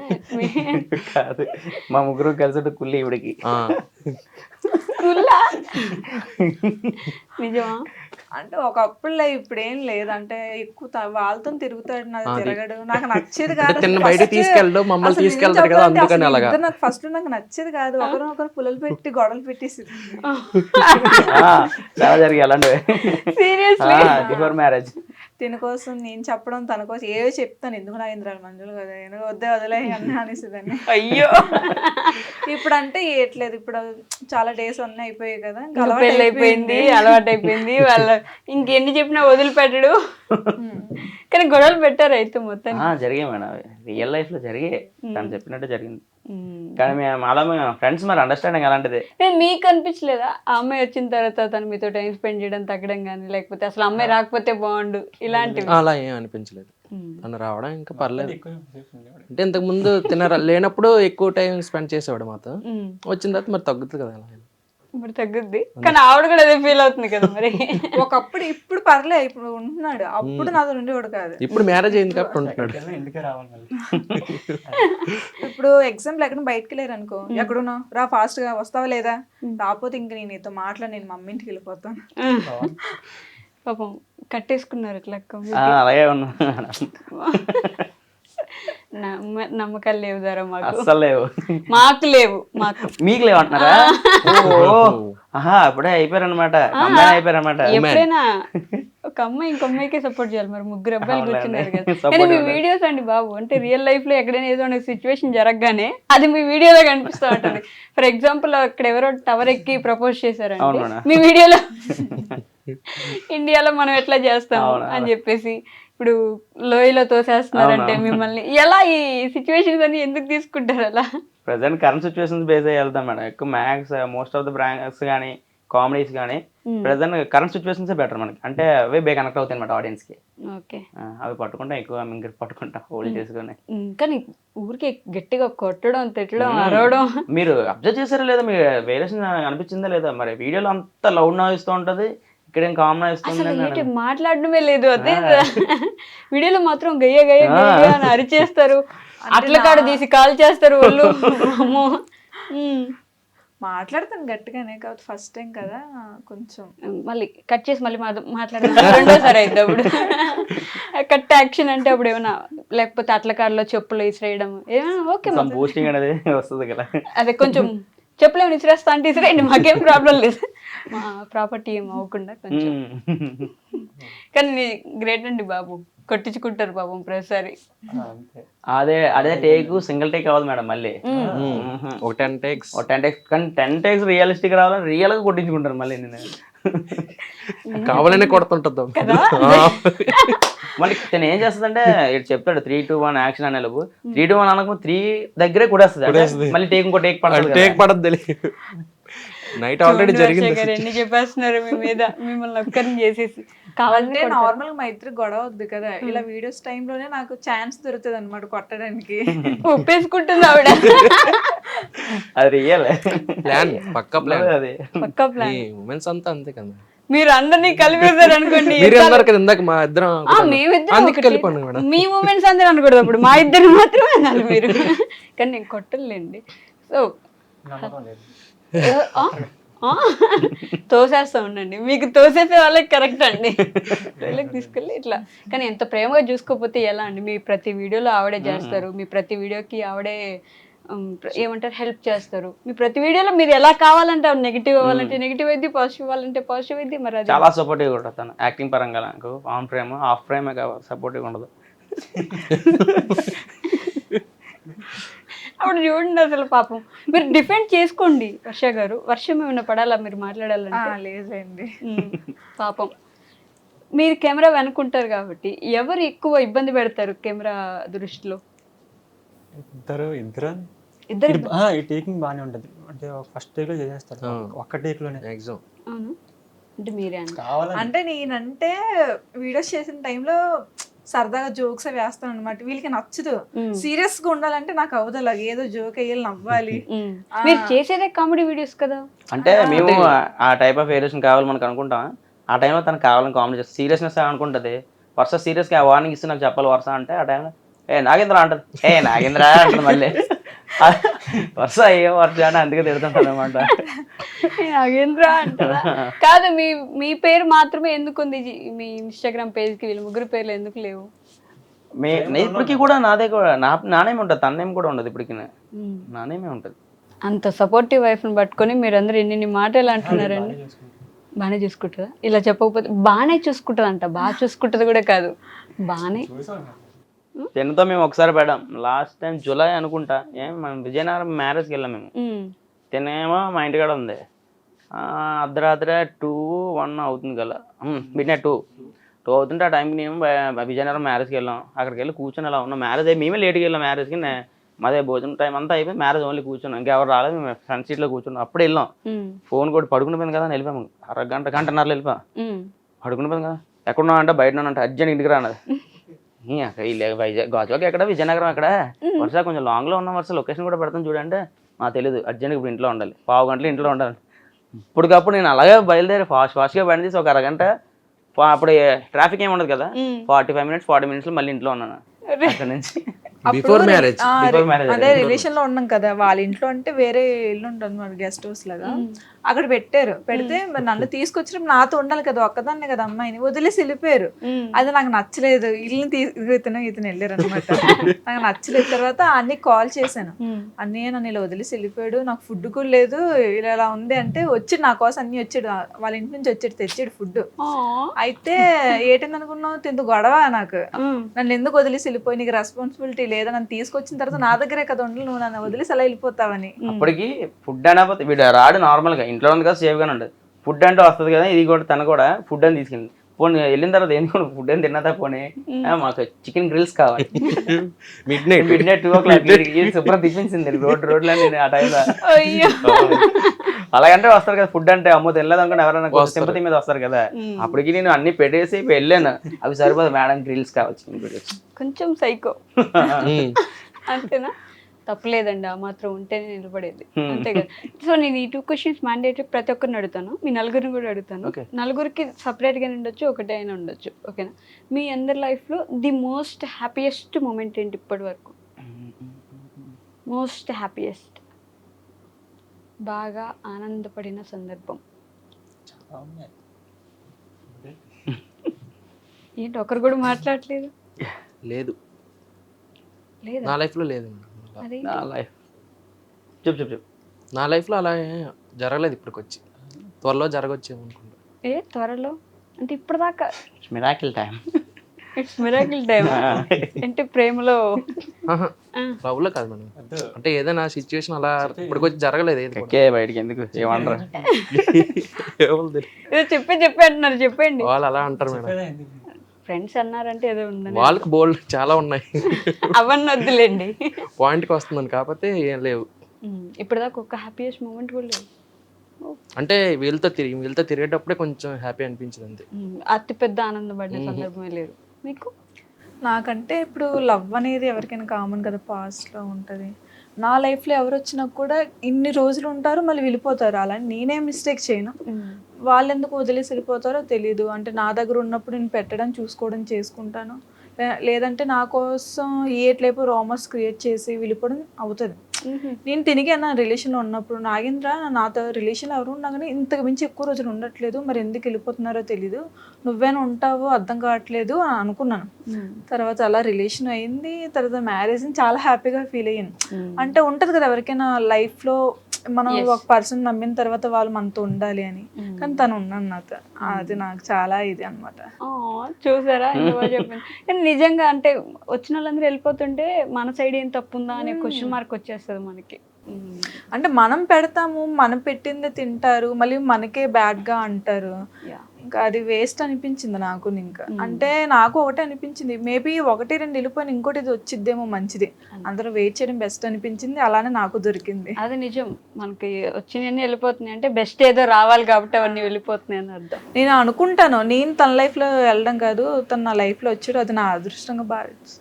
కాదు, మా ముగ్గురు కలిసి కుల్లి ఇవిడికి. నిజమా? అంటే ఒకప్పుడు ఇప్పుడు ఏం లేదు. అంటే ఎక్కువ వాళ్ళతో తిరుగుతాడు, నాకు తిరగడు, నాకు నచ్చేది కాదు. బయట తీసుకెళ్ళడు, మమ్మల్ని తీసుకెళ్తాడు కదా, అందుకని అలాగా. నాకు ఫస్ట్ నాకు నచ్చేది కాదు. ఒకరు పుల్లలు పెట్టి గొడవలు పెట్టేసి చాలా జరిగి అలాంటివి బిఫోర్ మ్యారేజ్. తిన కోసం నేను చెప్పడం, తన కోసం ఏవో చెప్తాను. ఎందుకు నా ఇంద్రాలు మంజులు కదా, ఎందుకు వద్దే వదిలే అన్న అనేసిదాన్ని. అయ్యో, ఇప్పుడు అంటే ఏట్లేదు. ఇప్పుడు చాలా డేస్ అన్నీ అయిపోయాయి కదా, పెళ్ళి అయిపోయింది, అలవాటు అయిపోయింది. వాళ్ళ ఇంకెన్ని చెప్పినా వదిలిపెట్టడు. కానీ గొడవలు పెట్టారు అయితే మొత్తం? జరిగాయి మేడం, రియల్ లైఫ్ లో జరిగాయి. తను చెప్పినట్టు జరిగింది. కానీ మేము ఫ్రెండ్స్, మరి అండర్స్టాండింగ్ అలాంటిది. మీకు అనిపించలేదా ఆ అమ్మాయి వచ్చిన తర్వాత తను మీతో టైం స్పెండ్ చేయడం తగ్గడం కానీ, లేకపోతే అసలు అమ్మాయి రాకపోతే బాగుండు ఇలాంటివి? అలా ఏం అనిపించలేదు. తను రావడం ఇంకా పర్లేదు. అంటే ఇంతకు ముందు లేనప్పుడు ఎక్కువ టైం స్పెండ్ చేసేవాడు మాతో. వచ్చిన తర్వాత మరి తగ్గుతుంది కదా. మరి తగ్గుద్ది, కానీ ఆవిడ కూడా అదే ఫీల్ అవుతుంది కదా మరి. ఒకప్పుడు, ఇప్పుడు పర్లే, ఇప్పుడు ఉంటున్నాడు. అప్పుడు నాతో ఉండేవాడు కాదు. ఇప్పుడు మ్యారేజ్ అయింది కాబట్టి ఉంటున్నాడు. ఇప్పుడు ఎగ్జాంపుల్ ఎక్కడ బయటకు వెళ్ళారు అనుకో, ఎక్కడున్నావు రా, ఫాస్ట్ గా వస్తావా లేదా, రాకపోతే ఇంక నేను నీతో మాట్లాడి నేను మమ్మీ ఇంటికి వెళ్ళిపోతాను. పాపం కట్టేసుకున్నారు ఇట్లా. అలాగే ఉన్నా. నమ్మకాలు లేవు ధర మాకు, అస్సలు లేవు. మాకు లేవు. మీకు లేవు అంటున్నారా? ఆహా అప్పుడే అయిపోయారనమాట, అమ్మాయి అయిపోయారనమాట. ఎప్పుడైనా ఒక అమ్మాయి ఇంకో అమ్మాయికి సపోర్ట్ చేయాలి, మరి ముగ్గురు అబ్బాయిలు అవునండి. కూర్చున్నారు కదా. Support కానీ మీ చేయాలి. వీడియోస్ అండి బాబు, అంటే రియల్ లైఫ్ లో ఎక్కడైనా ఏదో సిచ్యువేషన్ జరగగానే అది మీ వీడియోలో కనిపిస్తూ ఉంటుంది. ఫర్ ఎగ్జాంపుల్ అక్కడ ఎవరో టవర్ ఎక్కి ప్రపోజ్ చేశారంటే అవును మేడం. మీ వీడియోలో ఇండియాలో మనం ఎట్లా చేస్తాము అవును, అని చెప్పేసి ఇప్పుడు లోయలో తోసేస్తున్నారంటే అవును. మిమ్మల్ని ఎలా ఈ సిచ్యువేషన్స్ అన్ని ఎందుకు తీసుకుంటారు అలా? ప్రజెంట్ కరెంట్ సిచ్యువేషన్స్ బేస్ అయ్యి వెళ్తాం మేడం. ఎక్కువ max most of the brands కానీ కామెడీస్ కానీ ప్రజెంట్ కరెంట్ సిచ్యువేషన్స్ బెటర్ మనకి, అంటే అవే బే కనెక్ట్ అవుతాయి అనమాట ఆడియన్స్ కి. ఓకే. అవి పట్టుకుంటాం ఎక్కువ, ఇంకా పట్టుకుంటాం హోల్డ్ చేసుకొని. కానీ ఊరికే గట్టిగా కొట్టడం, తిట్టడం, అరవడం. మీరు అబ్జర్వ్ చేశారా లేదా, మీరు వేరియేషన్ అనిపించిందా లేదా? మరి వీడియోలో అంత లౌడ్ నాయిస్ తో ఉంటది, ఇక్కడ ఏం కామ్ నాయిస్ తో అసలు ఉంది. ఏంటి మాట్లాడడమే లేదు, అదే వీడియోలో మాత్రం గయ్య గయ్య గయ్య అని అరిచేస్తారు, అట్ల కాడ తీసి కాల్ చేస్తారు వాళ్ళు. అమ్మో. మాట్లాడతాను గట్టిగానే, కాబట్టి ఫస్ట్ టైం కదా కొంచెం. మళ్ళీ కట్ చేసి మళ్ళీ మాట్లాడడం రెండోసారి అయితే అప్పుడు కట్ యాక్షన్ అంటే అప్పుడు ఏమైనా, లేకపోతే అట్ల కాడలో చెప్పులు ఇసిరేయడం ఏమైనా ఓకే, బూస్టింగ్ అనేది వస్తుంది కదా. అదే కొంచెం చెప్పులేమో ఇసిరేస్తా అంటే ఇసిరేయండి, మాకేం ప్రాబ్లం లేదు, మా ప్రాపర్టీ ఏం అవ్వకుండా కొంచెం. కానీ గ్రేట్ అండి బాబు, కొట్టించుకుంటారు పాపం ప్రతిసారి. అదే టేక్ సింగిల్ టేక్ అవ్వదు మేడం, మళ్ళీ ఒక 10 takes. 10 takes, కానీ 10 takes రియలిస్టిక్ రావాలని రియల్ గా కొట్టించుకుంటారు మళ్ళీ. నేను కావాలనే కొడుతుంటది. మళ్ళీ తను ఏం చేస్తుందంటే ఇటు చెప్తాడు 3, 2, 1 యాక్షన్ అనే లోపు 3, 2, 1 అనక 3 దగ్గరే కొడేస్తుంది. మళ్ళీ టేక్ ఇంకో టేక్ పడుతుంది. టేక్ పడదు తెలియదు. నైట్ ఆల్రెడీ జరిగింది. ఎన్ని చెప్పేస్తున్నారు మీ మీద, మిమ్మల్ని ఒక్కరిని చేసేసి అంటే కావాలంటే నార్మల్ గా మా ఇద్దరు గొడవ వద్దు కదా, ఇలా వీడియోస్ టైంలోనే నాకు ఛాన్స్ దొరుకుతుంది అనమాట కొట్టడానికి. ఒప్పేసుకుంటుంది ఆవిడ. అది రియల్ ప్లాన్, పక్కా ప్లాన్. అది పక్కా ప్లాన్. ఈ ఉమెన్స్ అంతా అంతే కదా. మీరు అందరినీ కలిపేశారు అనుకోండి. మీరు అన్నారు కదా ఇందాక మా ఇద్దరం మేమిద్దరం అందుకే కలిపాను మేడం. మీ ఉమెన్స్ అందరూ అనకూడదు, అప్పుడు మా ఇద్దరు మాత్రమే అనాలి మీరు. కానీ నేను కొట్టలేండి. సో తోసేస్తా ఉండండి, మీకు తోసేసే వాళ్ళకి కరెక్ట్ అండి, వాళ్ళకి తీసుకెళ్ళి ఇట్లా. కానీ ఎంత ప్రేమగా చూసుకోకపోతే ఎలా అండి? మీ ప్రతి వీడియోలో ఆవిడే చేస్తారు, మీ ప్రతి వీడియోకి ఆవిడే ఏమంటారు హెల్ప్ చేస్తారు, మీ ప్రతి వీడియోలో మీరు ఎలా కావాలంటే నెగిటివ్ అవ్వాలంటే నెగిటివ్ అయింది, పాజిటివ్ అవ్వాలంటే పాజిటివ్ అయింది. మరి అది చాలా సపోర్టివ్ ఉంటుంది తను యాక్టింగ్ పరంగా. నాకు ఆన్ ఫ్రేమ్ ఆఫ్ ఫ్రేమే కావాలి, సపోర్టివ్ ఉండదు. అప్పుడు చూడండి అసలు పాపం. మీరు డిఫెండ్ చేసుకోండి వర్ష గారు. వర్షం ఏమైనా పడాలా మీరు మాట్లాడాలంటే? లేదండి. పాపం మీరు కెమెరా వెనుకుంటారు కాబట్టి ఎవరు ఎక్కువ ఇబ్బంది పెడతారు కెమెరా దృష్టిలో? ఇద్దరు ఇద్దరు ఈ టేకింగ్ బాగానే ఉంటుంది, అంటే ఫస్ట్ టేక్ లో చేసేస్తారు, ఒక్క టేక్ లోనే ఎగ్జామ్. అవును, అంటే మీరే కావాలని. అంటే నేనంటే వీడియోస్ చేసిన టైంలో సరదాగా జోక్స్ అవి వేస్తాను అనమాట. వీళ్ళకి నచ్చదు, సీరియస్ గా ఉండాలంటే నాకు అవదు, అలాగే ఏదో జోక్ అయ్యాలి, నవ్వాలి. మీరు చేసేదే కామెడీ వీడియోస్ కదా. అంటే మేము ఆ టైప్ ఆఫ్ వేరియేషన్ కావాలి మనకు అనుకుంటాం. ఆ టైంలో తనకు కావాలని కామెడీ చేస్తుంది, సీరియస్నెస్ అనుకుంటుంది. వర్ష సీరియస్ గా వార్నింగ్ ఇస్తే నాకు చెప్పాలి వర్ష అంటే, ఆ టైంలో నాగేంద్ర అంటది, నాగేంద్ర అంటుంది మళ్ళీ. వర్ష అయ్యో వర్ష అని అందుకే తిడుతుంటాను అనమాట. నాగేంద్ర అంటారా? కాదు, మీ పేరు మాత్రమే ఎందుకు ఉంది మీ ఇన్స్టాగ్రామ్ పేజ్ కి? వీళ్ళ ముగ్గురు పేర్లు ఎందుకు లేవు? ఇప్పటికీ కూడా నాదే కూడా నానేమి ఉంటుంది, తన్నేమి కూడా ఉండదు. ఇప్పటికి నానేమే ఉంటుంది. అంత సపోర్టివ్ వైఫ్ ని పట్టుకొని మీరందరూ ఎన్ని మాటలు అంటున్నారండి. బాగానే చూసుకుంటుందా? ఇలా చెప్పకపోతే బాగానే చూసుకుంటుంది అంట, బాగా చూసుకుంటుంది కూడా కాదు, బాగానే. తినతో మేము ఒకసారి పడాం లాస్ట్ టైం జూలై అనుకుంటా, మనం విజయనగరం మ్యారేజ్కి వెళ్ళాం మేము. తినేమో మా ఇంటికాడ ఉంది, అర్ధరాత్రి 2, 1 అవుతుంది కదా, మిడ్ నైట్ 2 అవుతుంటే ఆ టైంకి మేము విజయనగరం మ్యారేజ్కి వెళ్ళాం. అక్కడికి వెళ్ళి కూర్చొని అలా ఉన్నాం. మ్యారేజ్ అయ్యి మేమే లేట్కి వెళ్ళాం మ్యారేజ్కి. మాదే భోజనం టైం అంతా అయిపోయింది, మ్యారేజ్ ఓన్లీ కూర్చున్నాం, ఇంకెవరు రాలేదు. మేము ఫ్రంట్ సీట్లో కూర్చున్నాం. అప్పుడు వెళ్ళాం, ఫోన్ కూడా పడుకునిపోయింది కదా అని వెళ్ళిపోయాము. గంటన్నరలో వెళ్ళిపోయాం. పడుకునిపోయింది కదా, ఎక్కడున్నా అంటే బయట అంటే అర్జెంట్ ఇంటికి రానది. వైజాగ్ గాజువాక ఎక్కడ, విజయనగరం ఎక్కడ, వర్ష కొంచెం లాంగ్లో ఉన్న వర్ష లొకేషన్ కూడా పెడతాను చూడంటే నాకు తెలియదు. అర్జెంట్గా ఇప్పుడు ఇంట్లో ఉండాలి, 15 గంటలు ఇంట్లో ఉండాలి. ఇప్పటికప్పుడు నేను అలాగే బయలుదేరి ఫాస్ట్గా బండి తీసి ఒక అరగంట, అప్పుడు ట్రాఫిక్ ఏమి ఉండదు కదా, 45 minutes 40 minutes మళ్ళీ ఇంట్లో ఉన్నాను. అక్కడ నుంచి బిఫోర్ మ్యారేజ్ Before marriage అదే రిలేషన్ లో ఉన్నాం కదా, వాళ్ళ ఇంట్లో అంటే వేరే ఇల్లు ఉంటుంది మరి గెస్ట్ హౌస్ లాగా, అక్కడ పెట్టారు. పెడితే మరి నన్ను తీసుకొచ్చినప్పుడు నాతో ఉండాలి కదా, ఒక్కదాన్నే కదా అమ్మాయిని వదిలేసి వెళ్ళిపోయారు. అది నాకు నచ్చలేదు. ఇల్లుని ఇతను వెళ్ళారు అనమాట. నాకు నచ్చలేదు. తర్వాత అన్ని కాల్ చేశాను, అన్నయ్య నన్ను ఇలా వదిలేసి వెళ్ళిపోయాడు, నాకు ఫుడ్ కూడా లేదు, ఇలా ఉంది అంటే వచ్చి నా కోసం అన్ని వచ్చాడు, వాళ్ళ ఇంటి నుంచి వచ్చాడు, తెచ్చాడు ఫుడ్. అయితే ఏంటని అనుకున్నావు, తిందు గొడవ నాకు, నన్ను ఎందుకు వదిలేసి వెళ్ళిపోయి, నీకు రెస్పాన్సిబిలిటీ లేదా, నన్ను తీసుకొచ్చిన తర్వాత నా దగ్గరే కదా ఉండాలి, నువ్వు నన్ను వదిలేసి అలా వెళ్ళిపోతావని. అప్పటికి ఫుడ్ అనకపోతే వీడు రాడు, నార్మల్గా ఇంట్లో ఉంది కదా సేఫ్గానే ఉండదు. ఫుడ్ అంటే వస్తుంది కదా, ఇది కూడా తను కూడా ఫుడ్ అని తీసుకెళ్ళి పోనీ వెళ్ళిన తర్వాత ఏం ఫుడ్ అని తిన్నదా పోనీ మాకు చికెన్ గ్రిల్స్ కావాలి మిడ్ నైట్ 2 శుభ్రం తిప్పించింది రోడ్లో నేను ఆ టైంలో. అలాగంటే వస్తారు కదా ఫుడ్ అంటే, అమ్మో తెలియదు అనుకుంటే ఎవరైనా సింపతి మీద వస్తారు కదా. అప్పటికి నేను అన్ని పెట్టేసి వెళ్ళాను, అవి సరిపోదు మేడం గ్రిల్స్ కావాలి చికెన్ గ్రిల్స్. కొంచెం సైకో అంతేనా? తప్పలేదండి, ఆ మాత్రం ఉంటేనే నిలబడేది, అంతే కదా. సో నేను ఈ 2 క్వశ్చన్స్ మ్యాండేటరీ ప్రతి ఒక్కరిని అడుగుతాను, మీ నలుగురిని కూడా అడుగుతాను. నలుగురికి సపరేట్గా ఉండొచ్చు, ఒకటే అయినా ఉండొచ్చు, ఓకేనా? మీ అందరి లైఫ్లో ది మోస్ట్ హ్యాపీయెస్ట్ మూమెంట్ ఏంటి ఇప్పటి వరకు? మోస్ట్ హ్యాపీయెస్ట్, బాగా ఆనందపడిన సందర్భం ఏంటి? ఒకరు కూడా మాట్లాడలేదు? లేదు, లేదా? నా లైఫ్లో లేదు. అదే నా లైఫ్ చెప్పు నా లైఫ్లో అలా జరగలేదు ఇప్పటికి వచ్చి, త్వరలో జరగచ్చేమో అనుకుంటా. ఏ త్వరలో అంటే ఇప్పటిదాకా? Miracle time. It's miracle time అంటే ప్రేమలో లవ్లో కాదు మేడం, అంటే ఏదైనా సిచ్యువేషన్ అలా ఇప్పటికి వచ్చి జరగలేదు. ఏది ఓకే బయటికి ఎందుకు ఏమంటారు, ఏదో చెప్పి అంటున్నారు, చెప్పండి. వాళ్ళు అలా అంటారు మేడం, ఫ్రెండ్స్ అన్నారంటే ఏదో ఉందని. వాళ్ళకి బోల్డ్ చాలా ఉన్నాయి, అవన్నీ వద్దులేండి. పాయింట్కి వస్తుందని కాకపోతే ఏం లేవు. ఇప్పటిదాకా ఒక హ్యాపీయెస్ట్ మూమెంట్ కూడా లేదు. అంటే వీళ్ళతో తిరిగేటప్పుడే కొంచెం హ్యాపీ అనిపించింది అంతే. అతి పెద్ద ఆనందపడిన సందర్భమే లేదు మీకు? నాకంటే ఇప్పుడు లవ్ అనేది ఎవరికైనా కామన్ కదా, పాస్ట్లో ఉంటుంది. నా లైఫ్లో ఎవరు వచ్చినా కూడా ఇన్ని రోజులు ఉంటారు మళ్ళీ వెళ్ళిపోతారు, అలా నేనేం మిస్టేక్ చేయను. వాళ్ళు ఎందుకు వదిలేసి వెళ్ళిపోతారో తెలీదు. అంటే నా దగ్గర ఉన్నప్పుడు నేను పెట్టడం, చూసుకోవడం చేసుకుంటాను. లేదంటే నా కోసం ఏట్లేపు రామర్స్ క్రియేట్ చేసి వెళ్ళిపోవడం అవుతుంది. నేను తిరిగి నా రిలేషన్లో ఉన్నప్పుడు, నాగేంద్ర నాతో రిలేషన్ ఎవరు ఉన్నా కానీ ఇంతకు మించి ఎక్కువ రోజులు ఉండట్లేదు, మరి ఎందుకు వెళ్ళిపోతున్నారో తెలీదు, నువ్వేనా ఉంటావో అర్థం కావట్లేదు అని అనుకున్నాను. తర్వాత అలా రిలేషన్ అయింది, తర్వాత మ్యారేజ్ చాలా హ్యాపీగా ఫీల్ అయ్యాను. అంటే ఉంటుంది కదా ఎవరికైనా లైఫ్లో, మనం ఒక పర్సన్ నమ్మిన తర్వాత వాళ్ళు మనతో ఉండాలి అని, కానీ తను ఉన్నాను నాతో, అది నాకు చాలా ఇది అనమాట. చూసారా చెప్పండి. నిజంగా అంటే వచ్చిన వాళ్ళందరూ వెళ్ళిపోతుంటే మన సైడ్ ఏం తప్పుందా అనే క్వశ్చన్ మార్క్ వచ్చేస్తుంది మనకి. అంటే మనం పెడతాము, మనం పెట్టిందే తింటారు, మళ్ళీ మనకే బ్యాడ్గా అంటారు, ఇంకా అది వేస్ట్ అనిపించింది నాకు. ఇంకా అంటే నాకు ఒకటే అనిపించింది, మేబీ 1-2 వెళ్ళిపోయిన ఇంకోటి ఇది వచ్చిద్దేమో మంచిది, అందరూ వెయిట్ చేయడం బెస్ట్ అనిపించింది, అలానే నాకు దొరికింది. అది నిజం, మనకి వచ్చినవన్నీ వెళ్ళిపోతున్నాయి అంటే బెస్ట్ ఏదో రావాలి కాబట్టి అవన్నీ వెళ్ళిపోతున్నాయి అని అర్థం. నేను అనుకుంటాను, నేను తన లైఫ్లో వెళ్ళడం కాదు, తను నా లైఫ్లో వచ్చాడు, అది నా అదృష్టంగా భావించు.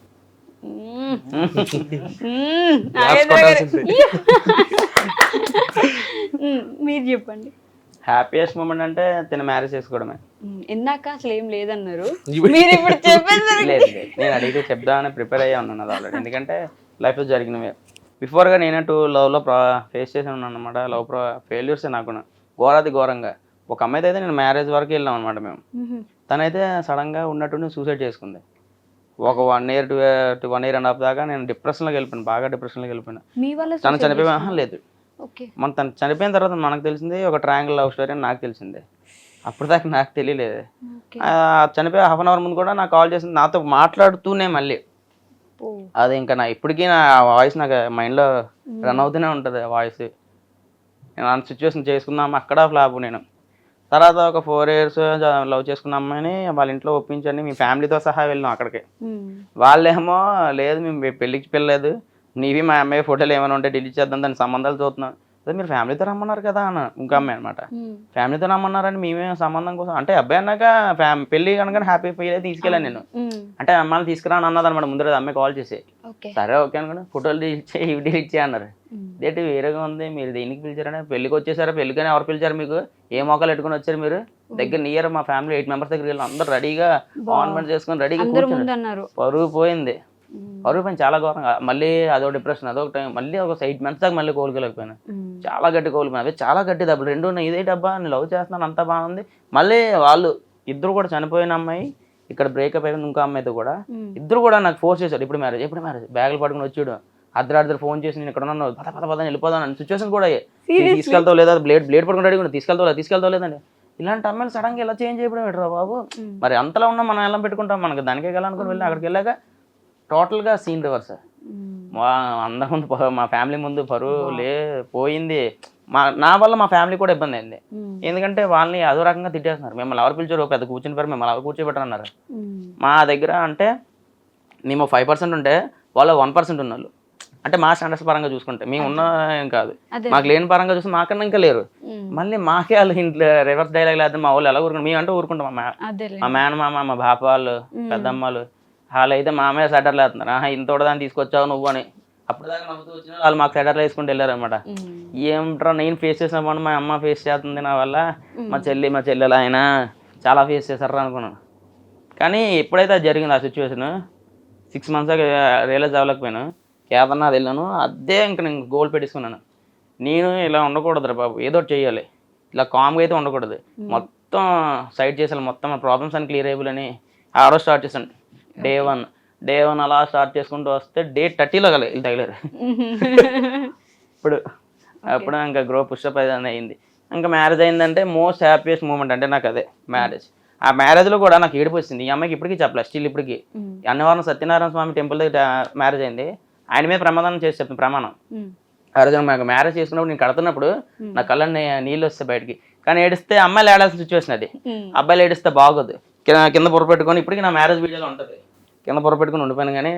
మీరు చెప్పండి. హ్యాపీయెస్ట్ మూమెంట్ అంటే తిన మ్యారేజ్ చేసుకోవడమే. ఇందాక అసలు ఏం లేదన్నారు, మీరు ఇప్పుడు చెప్పేది. లేదు నేను అడిగితే చెప్దామని ప్రిపేర్ అయ్యా ఉన్నాను అది ఆల్రెడీ, ఎందుకంటే లైఫ్లో జరిగినవే. బిఫోర్గా నేనంటూ లవ్లో ఫేస్ చేసి ఉన్నాను అనమాట. లవ్ ఫెయిల్యూర్స్ నాకు ఘోరాది ఘోరంగా. ఒక అమ్మాయితో అయితే నేను మ్యారేజ్ వరకు వెళ్ళాం అనమాట మేము. తనైతే సడన్గా ఉన్నట్టుండి సూసైడ్ చేసుకుంది. ఒక 1 year to 1.5 years దాకా నేను డిప్రెషన్లోకి వెళ్ళిపోయాను, బాగా డిప్రెషన్లోకి వెళ్ళిపోయాను. తను చనిపోయి లేదు, మన తను చనిపోయిన తర్వాత మనకు తెలిసింది ఒక ట్రయాంగిల్ లవ్ స్టోరీ అని నాకు తెలిసిందే. అప్పుడు దాకా నాకు తెలియలేదు. చనిపోయి 1/2 hour ముందు కూడా నాకు కాల్ చేసింది, నాతో మాట్లాడుతూనే మళ్ళీ. అది ఇంకా నా ఇప్పటికీ నా వాయిస్ నాకు మైండ్లో రన్ అవుతూనే ఉంటుంది ఆ వాయిస్. నేను ఆ సిచ్యువేషన్ చేసుకుందాం అక్కడ ఫ్లాప్. నేను తర్వాత ఒక 4 years లవ్ చేసుకున్న అమ్మాయిని వాళ్ళ ఇంట్లో ఒప్పించండి, మీ ఫ్యామిలీతో సహా వెళ్ళాం అక్కడికి. వాళ్ళేమో లేదు మేము పెళ్ళికి పిల్లలేదు, నీవి మా అమ్మాయి ఫోటోలు ఏమైనా ఉంటే డిలీట్ చేద్దాం, దాని సంబంధాలు చూస్తున్నాం. అదే మీరు ఫ్యామిలీతో రమ్మన్నారు కదా అన్న ఇంకో అమ్మాయి అనమాట. ఫ్యామిలీతో రమ్మన్నారని మేమే సంబంధం కోసం అంటే అబ్బాయి అన్నాక పెళ్లి కనుక హ్యాపీ ఫీల్ అయితే తీసుకెళ్ళాను నేను. అంటే అమ్మాయిని తీసుకురాని అన్నది అనమాట ముందు రోజు అమ్మాయి కాల్ చేసి. సరే ఓకే అనుకోండి, ఫోటోలు డిలీట్ చేయి ఇవి డిలీట్ చేయి అన్నారు. ఇదేంటి వేరేగా ఉంది, మీరు దేనికి పిలిచారని. పెళ్ళికి వచ్చేసారా, పెళ్ళికని ఎవరు పిలిచారు మీకు, ఏ మోకాలు పెట్టుకుని వచ్చారు మీరు, దగ్గర నియర్ మా ఫ్యామిలీ 8 members దగ్గరికి వెళ్ళి అందరూ రెడీగా ఆన్మెంట్ చేసుకుని రెడీగా కూర్చున్నారు. పరుగు పోయింది. పరుగు పోయింది చాలా ఘోరంగా. మళ్ళీ అదో డిప్రెషన్, అదొక టైం, మళ్ళీ ఒక 8 months దాకా మళ్ళీ కోలుకోలేకపోయాను. చాలా గట్టి కోల్పోయినా, అవి చాలా గట్టి దెబ్బలు. రెండు ఉన్నాయి. ఇదే డబ్బా నేను లవ్ చేస్తున్నాను, అంతా బాగుంది. మళ్ళీ వాళ్ళు ఇద్దరు కూడా చనిపోయిన అమ్మాయి, ఇక్కడ బ్రేకప్ అయిపోయింది ఇంకో అమ్మాయితో కూడా, ఇద్దరు కూడా నాకు ఫోర్స్ చేశారు, ఇప్పుడు మ్యారేజ్ బ్యాగులు పట్టుకుని వచ్చాడు. అర్ధరాత్రి ఫోన్ చేసి నేను ఇక్కడ ఉన్నాను, పద వెళ్ళిపోదాను అని సిచ్యువేషన్ కూడా తీసుకెళ్తావు లేదా, బ్లేడ్ పట్టుకుని రెడీ కూడా తీసుకెళ్తావు లేదండి. ఇలాంటి అమ్మాయిలు సడన్ గా ఇలా చేంజ్ అయిపోవడం ఏంట్రా బాబు. మరి అంతలా ఉన్నా మనం ఎలా పెట్టుకుంటాం, మనకి దానికే వెళ్ళాలనుకుని వెళ్ళి అక్కడికి వెళ్ళాక టోటల్ గా సీన్ రివర్స్. అందరి ముందు మా ఫ్యామిలీ ముందు పరువు పోయింది. నా వల్ల మా ఫ్యామిలీ కూడా ఇబ్బంది అయింది. ఎందుకంటే వాళ్ళని అదో రకంగా తిట్టేస్తున్నారు, మిమ్మల్ని ఎవరు పిలిచారు, పెద్ద కూర్చుని పేరు మిమ్మల్ని ఎవరు కూర్చోబెట్టరు అన్నారు. మా దగ్గర అంటే మేము 5% ఉంటే వాళ్ళు 1% ఉన్నారు. అంటే మా స్టాండర్డ్స్ పరంగా చూసుకుంటే మేము ఉన్న ఏం కాదు, మాకు లేని పరంగా చూస్తే మాకన్నా ఇంకా లేరు. మళ్ళీ మాకే వాళ్ళు ఇంట్లో రివర్స్ డైలాగ్ లేదు. మా వాళ్ళు ఎలా ఊరుకుంటాం, మేము అంటే ఊరుకుంటాం. మా మేనమామ, మా బాప వాళ్ళు, పెద్దమ్మాలు వాళ్ళు అయితే మా అమ్మాయి సెటర్లు వేస్తున్నారు, ఇంత దాన్ని తీసుకొచ్చావు నువ్వు అని. అప్పుడు దాకా నవ్వుతూ వచ్చిన వాళ్ళు మాకు సెటర్లు వేసుకుంటూ వెళ్ళారు అనమాట. ఏమిట్రా నేను ఫేస్ చేసినప్పుడు మా అమ్మ ఫేస్ చేస్తుంది నా వల్ల, మా చెల్లెలు ఆయన చాలా ఫేస్ చేశారా అనుకున్నాను. కానీ ఎప్పుడైతే అది జరిగింది ఆ సిచ్యువేషన్, 6 months దాకా రియలైజ్ అవ్వలేకపోయాను. కేదార్నాథ్ వెళ్ళాను, అదే ఇంకా నేను గోల్ పెట్టేసుకున్నాను. నేను ఇలా ఉండకూడదురా బాబు, ఏదో ఒకటి చేయాలి, ఇలా కామ్గా అయితే ఉండకూడదు, మొత్తం సైడ్ చేసాను, మొత్తం ప్రాబ్లమ్స్ అని క్లియర్ అయిపోయి ఆ రోజు స్టార్ట్ చేశాను. డే వన్ అలా స్టార్ట్ చేసుకుంటూ వస్తే డే 30లో తగిలారు. అప్పుడు ఇంకా గ్రో పుషప్ అయితే అయింది. ఇంకా మ్యారేజ్ అయిందంటే మోస్ట్ హ్యాపీయెస్ట్ మూమెంట్ అంటే నాకు అదే మ్యారేజ్. ఆ మ్యారేజ్లో కూడా నాకు ఏడుపు వచ్చింది. ఈ అమ్మాయికి ఇప్పటికీ చెప్పలేదు, స్టిల్ ఇప్పటికీ. అన్నవరం సత్యనారాయణ స్వామి టెంపుల్ దగ్గర మ్యారేజ్ అయింది. ఆయన మీద ప్రమాదం చేసి చెప్తాను ప్రమాణం. ఆ రోజు మాకు మ్యారేజ్ చేసుకున్నప్పుడు నేను కడుతున్నప్పుడు నా కళ్ళని నీళ్ళు వస్తే బయటికి, కానీ ఏడిస్తే అమ్మాయిలు ఏడాల్సిన సిచ్యువేషన్ అది, అబ్బాయిలు ఏడిస్తే బాగోదు. కింద పొర పెట్టుకొని ఇప్పటికీ నా మ్యారేజ్ వీడియోలో ఉంటుంది, కింద పొర పెట్టుకుని ఉండిపోయాను. కానీ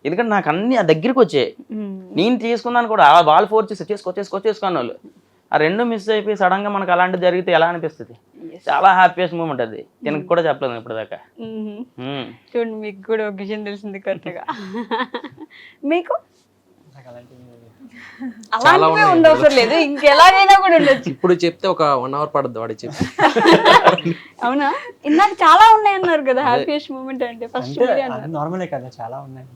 ఎందుకంటే నాకు అన్ని ఆ దగ్గరికి వచ్చాయి, నేను తీసుకున్నాను కూడా, వాళ్ళు ఫోర్స్ చేసి చేసుకున్న వాళ్ళు. ఆ రెండు మిస్ అయిపోయి సడన్గా మనకు అలాంటిది జరిగితే ఎలా అనిపిస్తుంది. చాలా హ్యాపీయెస్ట్ మూమెంట్ అది. దీనికి కూడా చెప్పలేదు ఇప్పుడు దాకా. చూడండి, మీకు కూడా ఒక విషయం తెలిసింది కరెక్ట్గా. మీకు అలాంటివే ఉండవసరం లేదు, ఇంకెలాగైనా కూడా ఉండొచ్చు. ఇప్పుడు చెప్తే ఒక 1 hour పడుద్ది వాడి చెప్పి. అవునా, ఇందాక చాలా ఉన్నాయి అన్నారు కదా హ్యాపీయెస్ట్ మూమెంట్ అంటే. ఫస్ట్ నార్మలే కదా, చాలా ఉన్నాయి.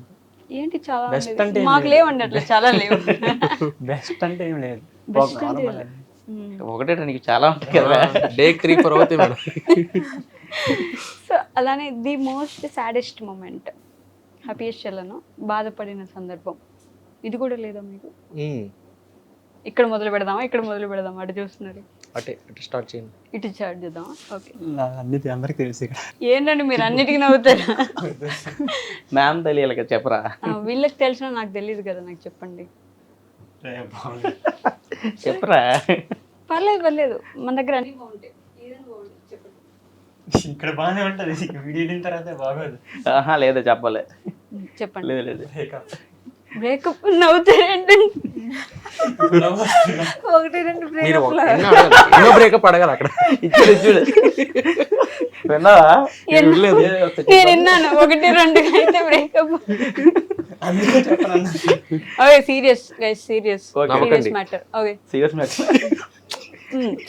ఏంటి చాలా బెస్ట్ అంటే మాకు లేవండి అట్లా, చాలా లేవు. బెస్ట్ అంటే ఏం లేదు, ఒకటే నీకు చాలా ఉంటాయి కదా. డే 3-4 అవుతాయి మేడం. సో అలానే the most saddest moment, happiest చెల్లను బాధపడిన సందర్భం ఇది కూడా లేదా మీకు? ఇక్కడ మొదలు పెడదామా అటు చూస్తున్నారు, అటే స్టార్ట్ చేయండి. ఇటు స్టార్ట్ చేద్దామా? ఓకే. అన్ని అందరికి తెలుసు ఇక్కడ. ఏంటండి మీరు అన్నిటికీ నవ్వుతారా? మ్యామ్ తెలియాలి కదా, చెప్పరా. వీళ్ళకి తెలిసినా నాకు తెలియదు కదా, నాకు చెప్పండి. చెప్పరా. పర్లేదు, మన దగ్గర అన్ని బాగుంటాయి, ఏదైనా బాగుంటుంది, చెప్పండి. ఇక్కడ బాగానే ఉంటది, వీడియో అయిన తర్వాత బాగోదు. లేదా చెప్పలే, చెప్పండి. లేదు. బ్రేకప్ నవ్వుతారేంటి? 1-2 మీరు బ్రేకప్ ఎన్నో బ్రేకప్ అడగాలి అక్కడ. చూడు విన్నావా? నేను విన్నాను, 1-2 అయితే breakup. Okay, serious guys, serious matter. Okay, serious matter.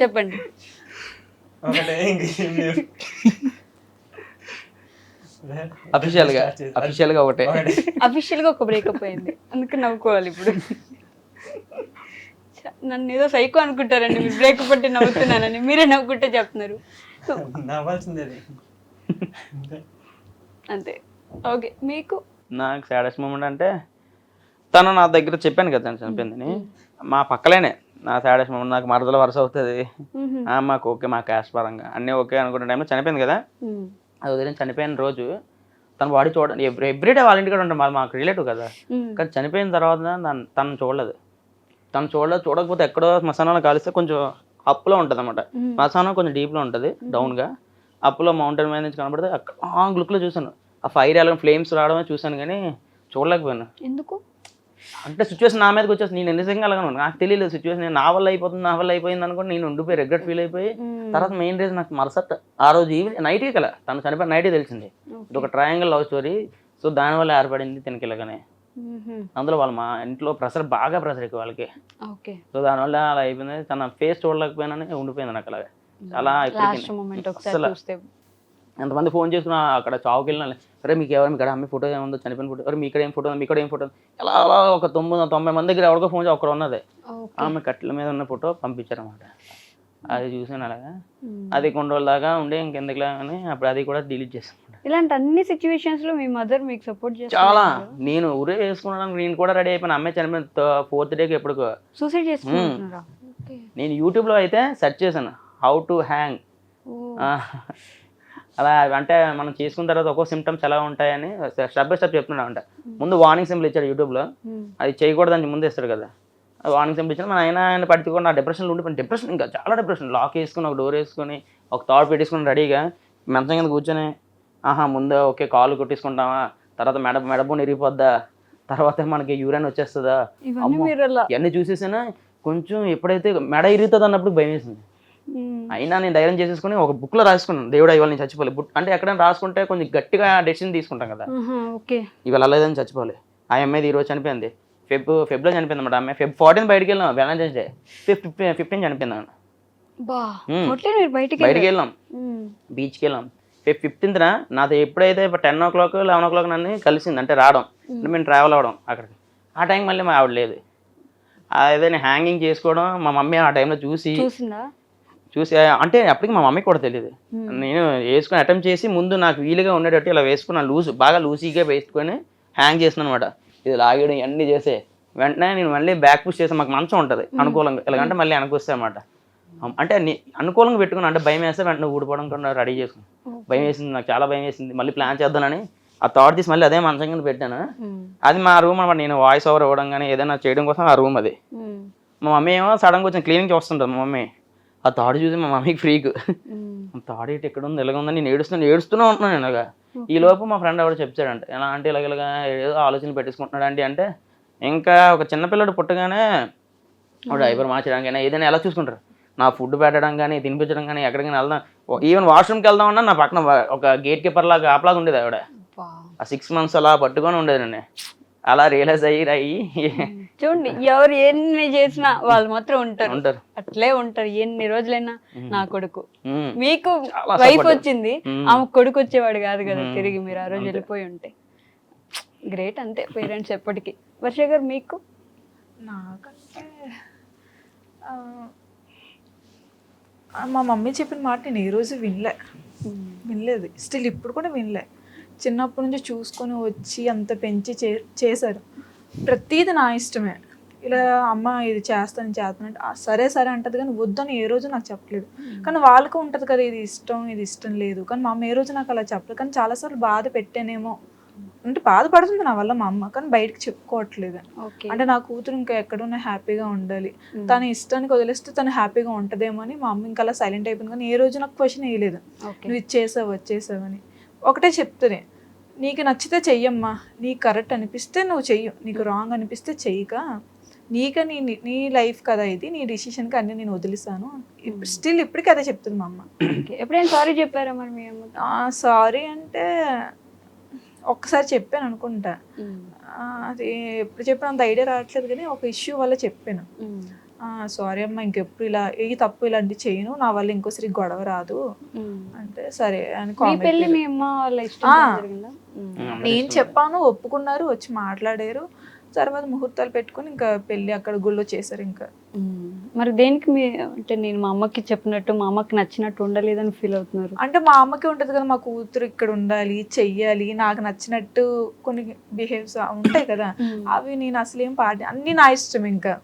చెప్పండి. అఫీషియల్ గా ఒకటే, అఫీషియల్ గా ఒక బ్రేకప్ అయింది, అందుకే నవ్వుకోవాలి ఇప్పుడు. నన్ను ఏదో సైకో అనుకుంటారండి మీరు, బ్రేకప్ పట్టి నవ్వుతున్నానని. మీరే నవ్వుకుంటే చెప్తున్నారు. నవ్వాల్సిందే అంతే. ఓకే, మీకు? నాకు సాడెస్ట్ మూమెంట్ అంటే తను నా దగ్గర చెప్పాను కదా తను చనిపోయిందని, మా పక్కలేనే నా సాడెస్ట్ మూమెంట్. నాకు మరదల వరుస అవుతుంది, మాకు ఓకే, మా క్యాస్ట్ పరంగా అన్నీ ఓకే అనుకున్న టైంలో చనిపోయింది కదా. అది ఉదయం చనిపోయిన రోజు తన బాడీ చూడండి, ఎవ్రీడే వాళ్ళ ఇంటికి ఉంటాం, మాకు రిలేటివ్ కదా. కానీ చనిపోయిన తర్వాత తను చూడలేదు. చూడకపోతే ఎక్కడో శ్మశానంలో కలిస్తే కొంచెం అప్పులో ఉంటుంది అనమాట. శ్మశానం కొంచెం డీప్లో ఉంటుంది, డౌన్గా. అప్పులో మౌంటైన్ మీద నుంచి కనబడితే అక్కడ లుక్లో చూశాను, ఆ ఫైర్ ఎలా ఫ్లేమ్స్ రావడమే చూశాను, కానీ చూడలేకపోయాను. ఎందుకు అంటే సిచ్యువేషన్ నా మీదకి వచ్చేసి నేను నిజంగా అలాగే నాకు తెలియలేదు సిచ్యువేషన్. నా వల్ల అయిపోయింది అనుకోండి, నేను ఉండిపోయి రిగ్రెట్ ఫీల్ అయిపోయి. తర్వాత మెయిన్ రీజన్ నాకు మరసట్ ఆ రోజు నైట్కి కల తను చనిపోయిన నైట్కి తెలిసింది. ఇది ఒక ట్రయాంగిల్ లవ్ స్టోరీ, సో దానివల్ల ఏర్పడింది తినకిలగానే. అందులో వాళ్ళ మా ఇంట్లో ప్రెషర్ ఎక్కువ వాళ్ళకి, సో దానివల్ల అలా అయిపోయింది. తన ఫేస్ చూడలేకపోయినా ఉండిపోయింది నాకు అలాగే. చాలా ఎంతమంది ఫోన్ చేసుకున్నా అక్కడ చావుకి వెళ్ళినా అరే మీకు ఎవరు ఇక్కడ అమ్మాయి ఫోటో ఏముందో చనిపోయిన ఫోటో అరే మీ ఇక్కడ ఏం ఫోటో మీ ఇక్కడ ఏం ఫోటో ఎలా అలా ఒక 90 మంది దగ్గర ఎవరికో ఫోన్ చేసి ఒక్కడ ఉన్నది ఆమె కట్టెల మీద ఉన్న ఫోటో పంపించారన్నమాట. అది చూసాను అలాగా, అది కొన్ని రోజుల దాకా ఉండే ఇంకెందుకులా అని అప్పుడు అది కూడా డిలీట్ చేసాను. ఇలాంటి అన్ని సిచ్యువేషన్స్ లో మీ మదర్ మీకు సపోర్ట్ చేస్తారు? చాలా, నేను ఊరే వేసుకున్నాను, నేను కూడా రెడీ అయిపోయిన అమ్మాయి చనిపోయిన 4th డేకి ఎప్పుడుకో సూసైడ్ చేసుకుంటున్నారా? నేను యూట్యూబ్లో అయితే సెర్చ్ చేశాను హౌ టు హ్యాంగ్. అలా అంటే మనం చేసుకున్న తర్వాత ఒక్కో సిమ్టమ్స్ ఎలా ఉంటాయని స్టెప్ బై స్టెప్ చెప్తున్నాడు అంట. ముందు వార్నింగ్ సింబల్ ఇచ్చాడు యూట్యూబ్లో, అది చేయకూడదని ముందు ఇస్తాడు కదా, వార్నింగ్ సింబల్ ఇచ్చాడు. మన ఆయన పట్టుకొని నా డిప్రెషన్లో ఉండిపోయిన, డిప్రెషన్ ఇంకా చాలా డిప్రెషన్, లాక్ వేసుకుని ఒక డోర్ వేసుకొని ఒక థాట్ పెట్టేసుకుని రెడీగా మంచం కింద కూర్చొని ముందు ఓకే కాలు కొట్టేసుకుంటామా, తర్వాత మెడబోన్ ఇరిగిపోద్దా, తర్వాత మనకి యూరిన్ వచ్చేస్తుందా, ఇవన్నీ చూసేసాను. కొంచెం ఎప్పుడైతే మెడ ఇరుగుతుంది అన్నప్పుడు భయం వేసింది. అయినా నేను ధైర్యం చేసేసుకుని ఒక బుక్లో రాసుకున్నాను, దేవుడు ఇవాళ నేను చచ్చిపోలే. అంటే ఎక్కడైనా రాసుకుంటే కొంచెం గట్టిగా డెసిషన్ తీసుకుంటాం కదా, ఇవాళ అలేదని చచ్చిపోలే. ఆ అమ్మాయి ఈరోజు చనిపోయింది, ఫెబ్లో చనిపోయింది అన్నమాట. అమ్మాయి Feb 14 బయటికి వెళ్ళాం, వ్యాలంటైన్స్ డే 15 చనిపోయింది. బయటికి వెళ్ళాం, బీచ్కి వెళ్ళాం. Feb 15న నాతో ఎప్పుడైతే 10 o'clock 11 o'clock నన్ను కలిసింది, అంటే రావడం, అంటే మేము ట్రావెల్ అవ్వడం అక్కడికి. ఆ టైం మళ్ళీ మా ఆవిడ లేదు. ఏదైనా హ్యాంగింగ్ చేసుకోవడం మా మమ్మీ ఆ టైంలో చూసి అంటే అప్పటికి మా మమ్మీకి కూడా తెలియదు. నేను వేసుకొని అటెంప్ట్ చేసి ముందు నాకు వీలుగా ఉండేటట్టు ఇలా వేసుకున్నాను, బాగా లూజీగా వేసుకొని హ్యాంగ్ చేస్తున్నాను అనమాట. ఇది లాగేయడం ఇవన్నీ చేసే వెంటనే నేను మళ్ళీ బ్యాక్ పుష్ చేసి, మాకు మంచం ఉంటుంది అనుకూలంగా, ఎలాగంటే మళ్ళీ అనుకొస్తాయి అన్నమాట. అంటే అనుకూలంగా పెట్టుకున్నాను, అంటే భయం వేస్తే వెంటనే ఊడిపోవడం కూడా రెడీ చేసుకున్నాను. భయం వేసింది, నాకు చాలా భయం వేసింది. మళ్ళీ ప్లాన్ చేద్దానని ఆ థాట్ తీసి మళ్ళీ అదే మంచం కింద పెట్టాను. అది మా రూమ్ అనమాట, నేను వాయిస్ ఓవర్ ఇవ్వడం కానీ ఏదైనా చేయడం కోసం ఆ రూమ్ అది. మా మమ్మీ ఏమో సడన్గా కొంచెం క్లీనింగ్ చూస్తుంటుంది. మా మమ్మీ ఆ తాడు చూసి మా మమ్మీకి ఫ్రీక్, తాడు ఇటు ఎక్కడ ఉంది, ఎలాగ ఉందని నేను ఏడుస్తూనే ఉంటున్నాను. నేను ఇలాగా ఈ లోపు మా ఫ్రెండ్ ఎవరు చెప్తాడంటే, ఎలా అంటే ఇలాగ ఏదో ఆలోచనలు పెట్టేసుకుంటున్నాడు అంటే ఇంకా ఒక చిన్నపిల్లడు పుట్టగానే డైపర్ మార్చడానికైనా ఏదైనా ఎలా చూసుకుంటారు, నా ఫుడ్ పెట్టడం కానీ తినిపించడం కానీ, ఎక్కడికైనా వెళ్దాం, ఈవెన్ వాష్రూమ్కి వెళ్దామన్నా నా పక్కన ఒక గేట్ కీపర్ లాగా ఆపలాగా ఉండేది ఆవిడ. ఆ 6 months అలా పట్టుకొని ఉండేది. నేను అలా రియలైజ్ అయ్యి చూడండి, ఎవరు ఎన్ని చేసినా వాళ్ళు మాత్రం ఉంటారు, అట్లే ఉంటారు ఎన్ని రోజులైనా. నా కొడుకు, మీకు వైఫ్ వచ్చింది, ఆమె కొడుకు వచ్చేవాడు కాదు కదా తిరిగి, మీరు ఆ రోజు వెళ్ళిపోయి ఉంటే గ్రేట్. అంతే పేరెంట్స్ ఎప్పటికీ. వర్ష గారు మీకు? నాకంటే మా మమ్మీ చెప్పిన మాట నేను ఏ రోజు వినలేదు, స్టిల్ ఇప్పుడు కూడా వినలే. చిన్నప్పటి నుంచి చూసుకొని వచ్చి అంత పెంచి చేశారు. ప్రతీది నా ఇష్టమే. ఇలా అమ్మ ఇది చేస్తానంటే సరే సరే అంటది, కానీ వద్దని ఏ రోజు నాకు చెప్పలేదు. కానీ వాళ్ళకు ఉంటుంది కదా, ఇది ఇష్టం లేదు. కానీ మా అమ్మ ఏ రోజు నాకు అలా చెప్పలేదు. కానీ చాలాసార్లు బాధ పెట్టానేమో, అంటే బాధపడుతుంది నా వల్ల మా అమ్మ, కానీ బయటకు చెప్పుకోవట్లేదు. అంటే నా కూతురు ఇంకా ఎక్కడున్నా హ్యాపీగా ఉండాలి, తన ఇష్టానికి వదిలేస్తే తను హ్యాపీగా ఉంటుందేమో అని మా అమ్మ ఇంకా అలా సైలెంట్ అయిపోయింది. కానీ ఏ రోజు నాకు క్వశ్చన్ వేయలేదు, నువ్వు ఇది చేసావు అని. ఒకటే చెప్తుంది, నీకు నచ్చితే చెయ్యమ్మా, నీకు కరెక్ట్ అనిపిస్తే నువ్వు చెయ్యు, నీకు రాంగ్ అనిపిస్తే చెయ్యక, నీ లైఫ్ కదా ఇది, నీ డిసిషన్కి అన్ని నేను వదిలిస్తాను. స్టిల్ ఇప్పటికీ అదే చెప్తుంది మా అమ్మ. ఎప్పుడైనా సారీ చెప్పారా మరి మీ అమ్మ? సారీ అంటే ఒక్కసారి చెప్పాను అనుకుంటా, అది ఎప్పుడు చెప్పిన అంత ఐడియా రావట్లేదు, కానీ ఒక ఇష్యూ వల్ల చెప్పాను. సారీ అమ్మ, ఇంకెప్పుడు ఇలా ఈ తప్పు ఇలాంటివి చేయను, నా వల్ల ఇంకోసారి గొడవ రాదు అంటే సరే అని. నేను చెప్పాను, ఒప్పుకున్నారు, వచ్చి మాట్లాడారు. తర్వాత ముహూర్తాలు పెట్టుకుని ఇంకా పెళ్ళి అక్కడ గుళ్ళో చేశారు. ఇంకా మరి దేనికి అంటే నేను మా అమ్మకి చెప్పినట్టు మా అమ్మకి నచ్చినట్టు ఉండలేదని ఫీల్ అవుతున్నారు? అంటే మా అమ్మకి ఉంటుంది కదా, మా కూతురు ఇక్కడ ఉండాలి, చెయ్యాలి, నాకు నచ్చినట్టు కొన్ని బిహేవ్స్ ఉంటాయి కదా, అవి నేను అసలు ఏం అన్నీ నా ఇష్టం. ఇంకా